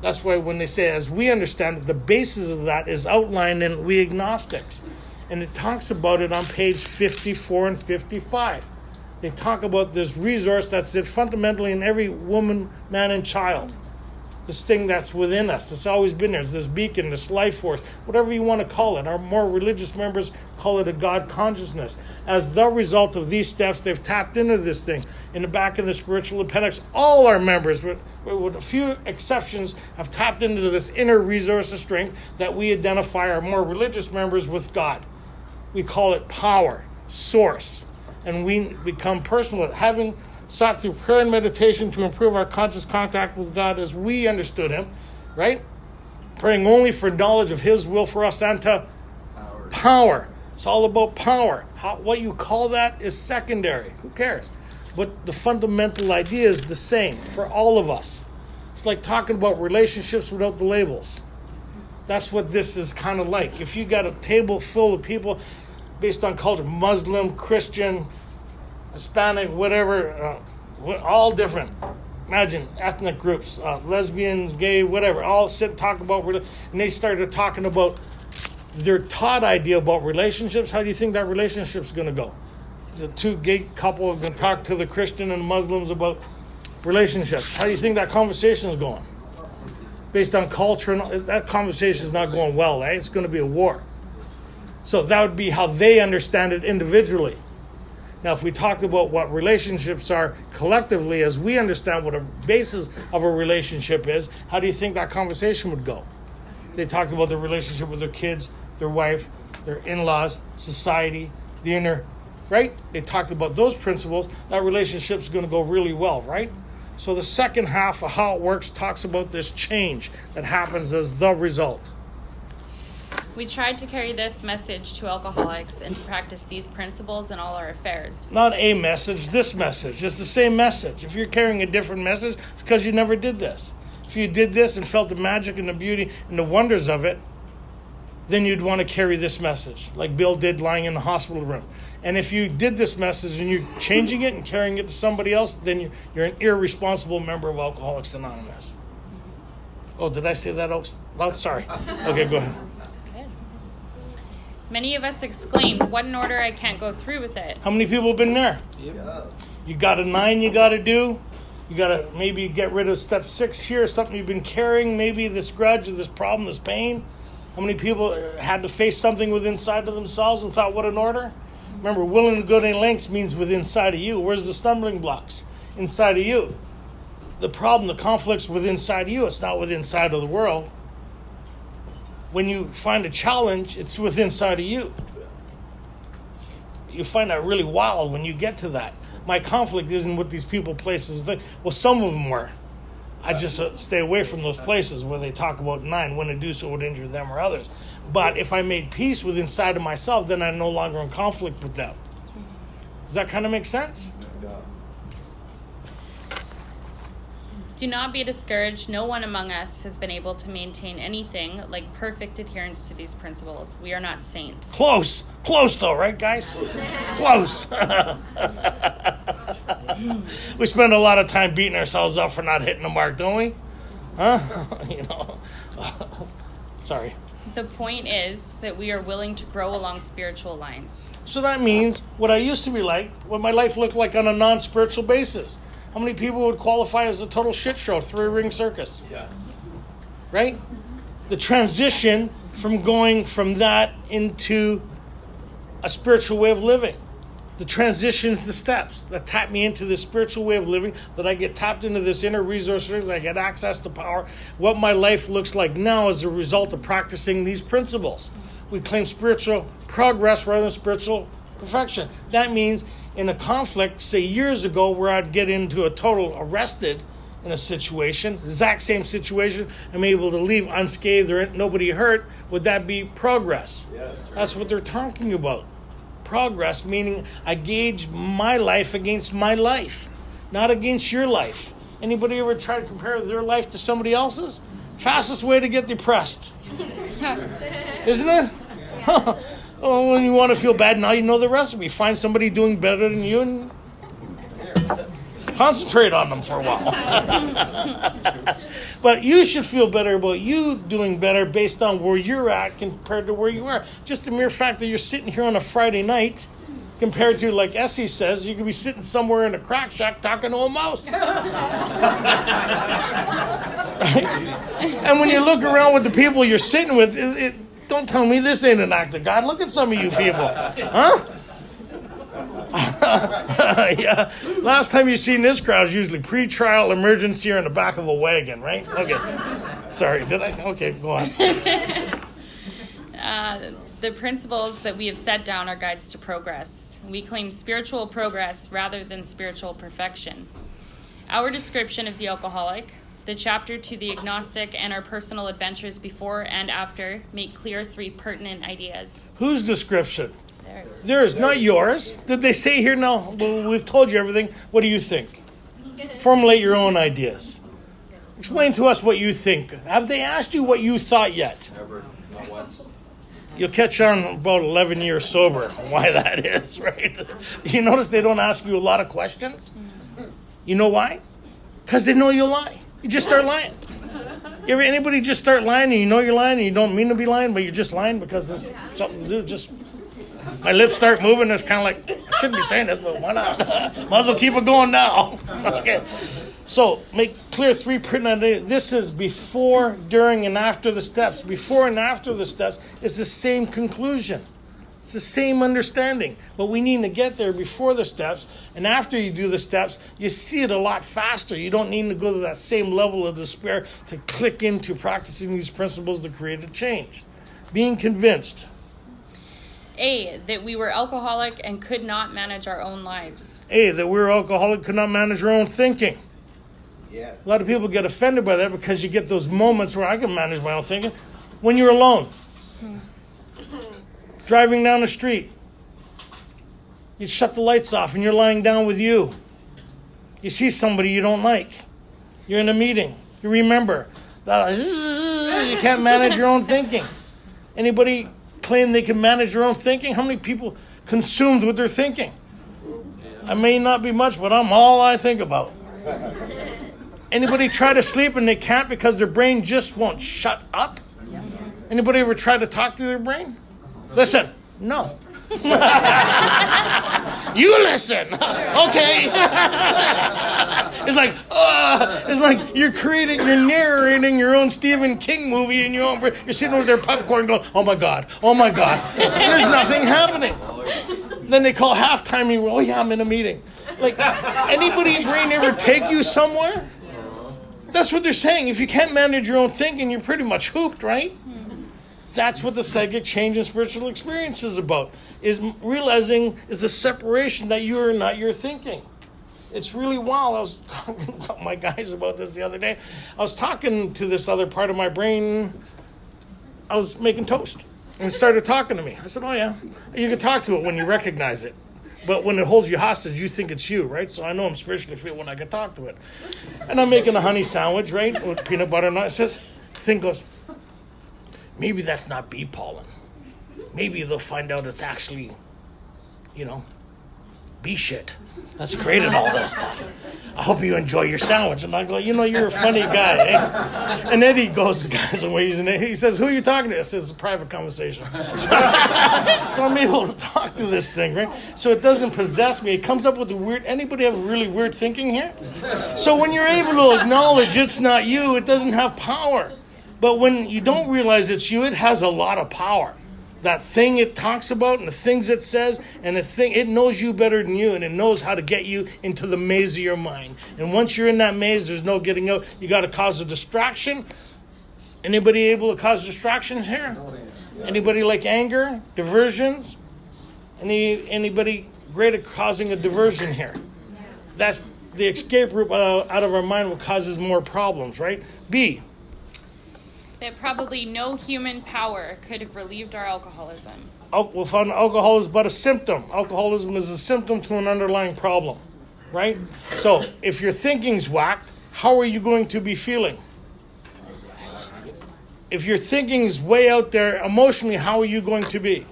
That's why when they say, as we understand it, the basis of that is outlined in We Agnostics. And it talks about it on page 54 and 55. They talk about this resource that's fundamentally in every woman, man, and child. This thing that's within us, that's always been there. It's this beacon, this life force, whatever you want to call it. Our more religious members call it a God consciousness. As the result of these steps, they've tapped into this thing. In the back of the Spiritual Appendix, all our members, with a few exceptions, have tapped into this inner resource of strength that we identify our more religious members with God. We call it power, source. And we become personal, having sought through prayer and meditation to improve our conscious contact with God as we understood Him, right? Praying only for knowledge of His will for us and to power. It's all about power. What you call that is secondary. Who cares? But the fundamental idea is the same for all of us. It's like talking about relationships without the labels. That's what this is kind of like. If you got a table full of people based on culture, Muslim, Christian, Hispanic, whatever, all different. Imagine ethnic groups, lesbians, gay, whatever, all sit and talk about, and they started talking about their taught idea about relationships. How do you think that relationship's going to go? The two gay couple are going to talk to the Christian and Muslims about relationships. How do you think that conversation is going? Based on culture, and that conversation is not going well, eh? It's going to be a war. So that would be how they understand it individually. Now, if we talked about what relationships are collectively, as we understand what a basis of a relationship is, how do you think that conversation would go? They talked about their relationship with their kids, their wife, their in-laws, society, the inner, right? They talked about those principles. That relationship's going to go really well, right? So the second half of how it works talks about this change that happens as the result. We tried to carry this message to alcoholics and practice these principles in all our affairs. Not a message, this message. It's the same message. If you're carrying a different message, it's because you never did this. If you did this and felt the magic and the beauty and the wonders of it, then you'd want to carry this message, like Bill did lying in the hospital room. And if you did this message and you're changing it and carrying it to somebody else, then you're an irresponsible member of Alcoholics Anonymous. Oh, did I say that out loud? Sorry. Okay, go ahead. Many of us exclaimed, "What an order, I can't go through with it." How many people have been there? Yeah. You got a 9 you got to do. You got to maybe get rid of step 6 here, something you've been carrying, maybe this grudge or this problem, this pain. How many people had to face something within inside of themselves and thought, what an order? Remember, willing to go to any lengths means within inside of you. Where's the stumbling blocks? Inside of you. The problem, the conflict's within inside of you. It's not within inside of the world. When you find a challenge, it's within inside of you. You find that really wild when you get to that. My conflict isn't with these people, places. Well, some of them were. I just stay away from those places where they talk about 9, when to do so would injure them or others. But if I made peace with inside of myself, then I'm no longer in conflict with them. Does that kind of make sense? Yeah. Do not be discouraged. No one among us has been able to maintain anything like perfect adherence to these principles. We are not saints. Close though, right, guys? Close. We spend a lot of time beating ourselves up for not hitting the mark, don't we? Huh? Sorry. The point is that we are willing to grow along spiritual lines. So that means what I used to be like, what my life looked like on a non-spiritual basis. How many people would qualify as a total shit show, three-ring circus? Yeah. Right? The transition from going from that into a spiritual way of living. The transitions, the steps that tap me into this spiritual way of living, that I get tapped into this inner resource, that I get access to power, what my life looks like now as a result of practicing these principles. We claim spiritual progress rather than spiritual perfection. That means in a conflict, say years ago, where I'd get into a total arrested in a situation, exact same situation, I'm able to leave unscathed or nobody hurt, would that be progress? Yeah. That's what they're talking about. Progress, meaning I gauge my life against my life, not against your life. Anybody ever try to compare their life to somebody else's? Fastest way to get depressed. Isn't it? Oh, when you want to feel bad, now you know the recipe. Find somebody doing better than you and concentrate on them for a while. But you should feel better about you doing better based on where you're at compared to where you are. Just the mere fact that you're sitting here on a Friday night compared to, like Essie says, you could be sitting somewhere in a crack shack talking to a mouse. Right? And when you look around with the people you're sitting with, don't tell me this ain't an act of God. Look at some of you people. Huh? Yeah. Last time you seen this crowd is usually pre-trial, emergency, or in the back of a wagon, right? Okay. Sorry, did I? Okay, go on. The principles that we have set down are guides to progress. We claim spiritual progress rather than spiritual perfection. Our description of the alcoholic, the chapter to the agnostic, and our personal adventures before and after make clear 3 pertinent ideas. Whose description? Theirs. Theirs, not yours. Did they say here? No. Well, we've told you everything. What do you think? Formulate your own ideas. Explain to us what you think. Have they asked you what you thought yet? Never, not once. You'll catch on about 11 years sober why that is, right? You notice they don't ask you a lot of questions? You know why? Because they know you'll lie. You just start lying. Ever anybody just start lying and you know you're lying and you don't mean to be lying, but you're just lying because there's something to do? Just my lips start moving. It's kind of like, I shouldn't be saying this, but why not? Might as well keep it going now. Okay. So make clear 3 pertinent ideas. This is before, during, and after the steps. Before and after the steps is the same conclusion. It's the same understanding. But we need to get there before the steps. And after you do the steps, you see it a lot faster. You don't need to go to that same level of despair to click into practicing these principles to create a change. Being convinced. A, that we were alcoholic and could not manage our own lives. A, that we were alcoholic, could not manage our own thinking. Yeah. A lot of people get offended by that because you get those moments where I can manage my own thinking. When you're alone. Driving down the street. You shut the lights off and you're lying down with you. You see somebody you don't like. You're in a meeting. You remember that you can't manage your own thinking. Anybody claim they can manage their own thinking? How many people consumed with their thinking? I may not be much, but I'm all I think about. Anybody try to sleep and they can't because their brain just won't shut up? Anybody ever try to talk to their brain? Listen. No. You listen. Okay. It's like you're narrating your own Stephen King movie in your own brain. You're sitting over there popcorn going, oh my God. There's nothing happening. Then they call halftime and you go, oh yeah, I'm in a meeting. Like, anybody's brain ever take you somewhere? That's what they're saying. If you can't manage your own thinking, you're pretty much hooped, right? That's what the psychic change and spiritual experience is about, is realizing is the separation that you are not your thinking. It's really wild. I was talking to my guys about this the other day. I was talking to this other part of my brain. I was making toast and it started talking to me. I said, oh yeah, you can talk to it when you recognize it. But when it holds you hostage, you think it's you, right? So I know I'm spiritually fit when I can talk to it. And I'm making a honey sandwich, right, with peanut butter and it says, thing goes, maybe that's not bee pollen. Maybe they'll find out it's actually, bee shit. That's created all that stuff. I hope you enjoy your sandwich. And I go, you're a funny guy, eh? And then he goes to guys and ways, and he says, who are you talking to? I says, it's a private conversation. So I'm able to talk to this thing, right? So it doesn't possess me. It comes up with the weird. Anybody have really weird thinking here? So when you're able to acknowledge it's not you, it doesn't have power. But when you don't realize it's you, it has a lot of power. That thing it talks about and the things it says and the thing, it knows you better than you, and it knows how to get you into the maze of your mind. And once you're in that maze, there's no getting out. You got to cause a distraction. Anybody able to cause distractions here? Anybody like anger, diversions? Anybody great at causing a diversion here? That's the escape route out of our mind, what causes more problems, right? B. That probably no human power could have relieved our alcoholism. We found alcohol is but a symptom. Alcoholism is a symptom to an underlying problem, right? So if your thinking's whacked, how are you going to be feeling? If your thinking's way out there emotionally, how are you going to be?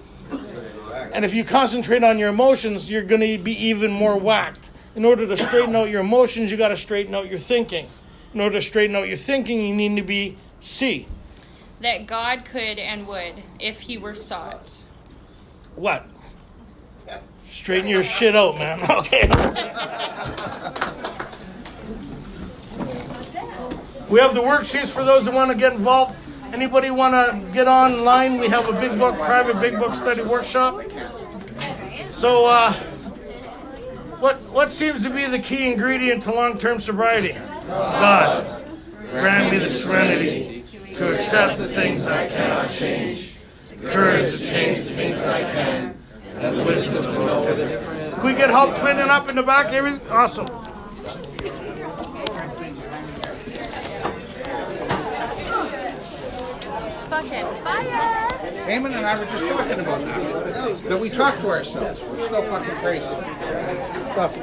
And if you concentrate on your emotions, you're going to be even more whacked. In order to straighten out your emotions, you got to straighten out your thinking. In order to straighten out your thinking, you need to be C. That God could and would if he were sought. What? Straighten your shit out, man. Okay. We have the worksheets for those who want to get involved. Anybody want to get online? We have a big book, private big book study workshop. So, what seems to be the key ingredient to long-term sobriety? God. Grant me the serenity to accept the things I cannot change, the courage to change the things I can, and the wisdom to know the difference. Can we get help cleaning up in the back? Everything? Awesome. Fucking fire! Eamon and I were just talking about that we talk to ourselves. We're still fucking crazy. Stuff.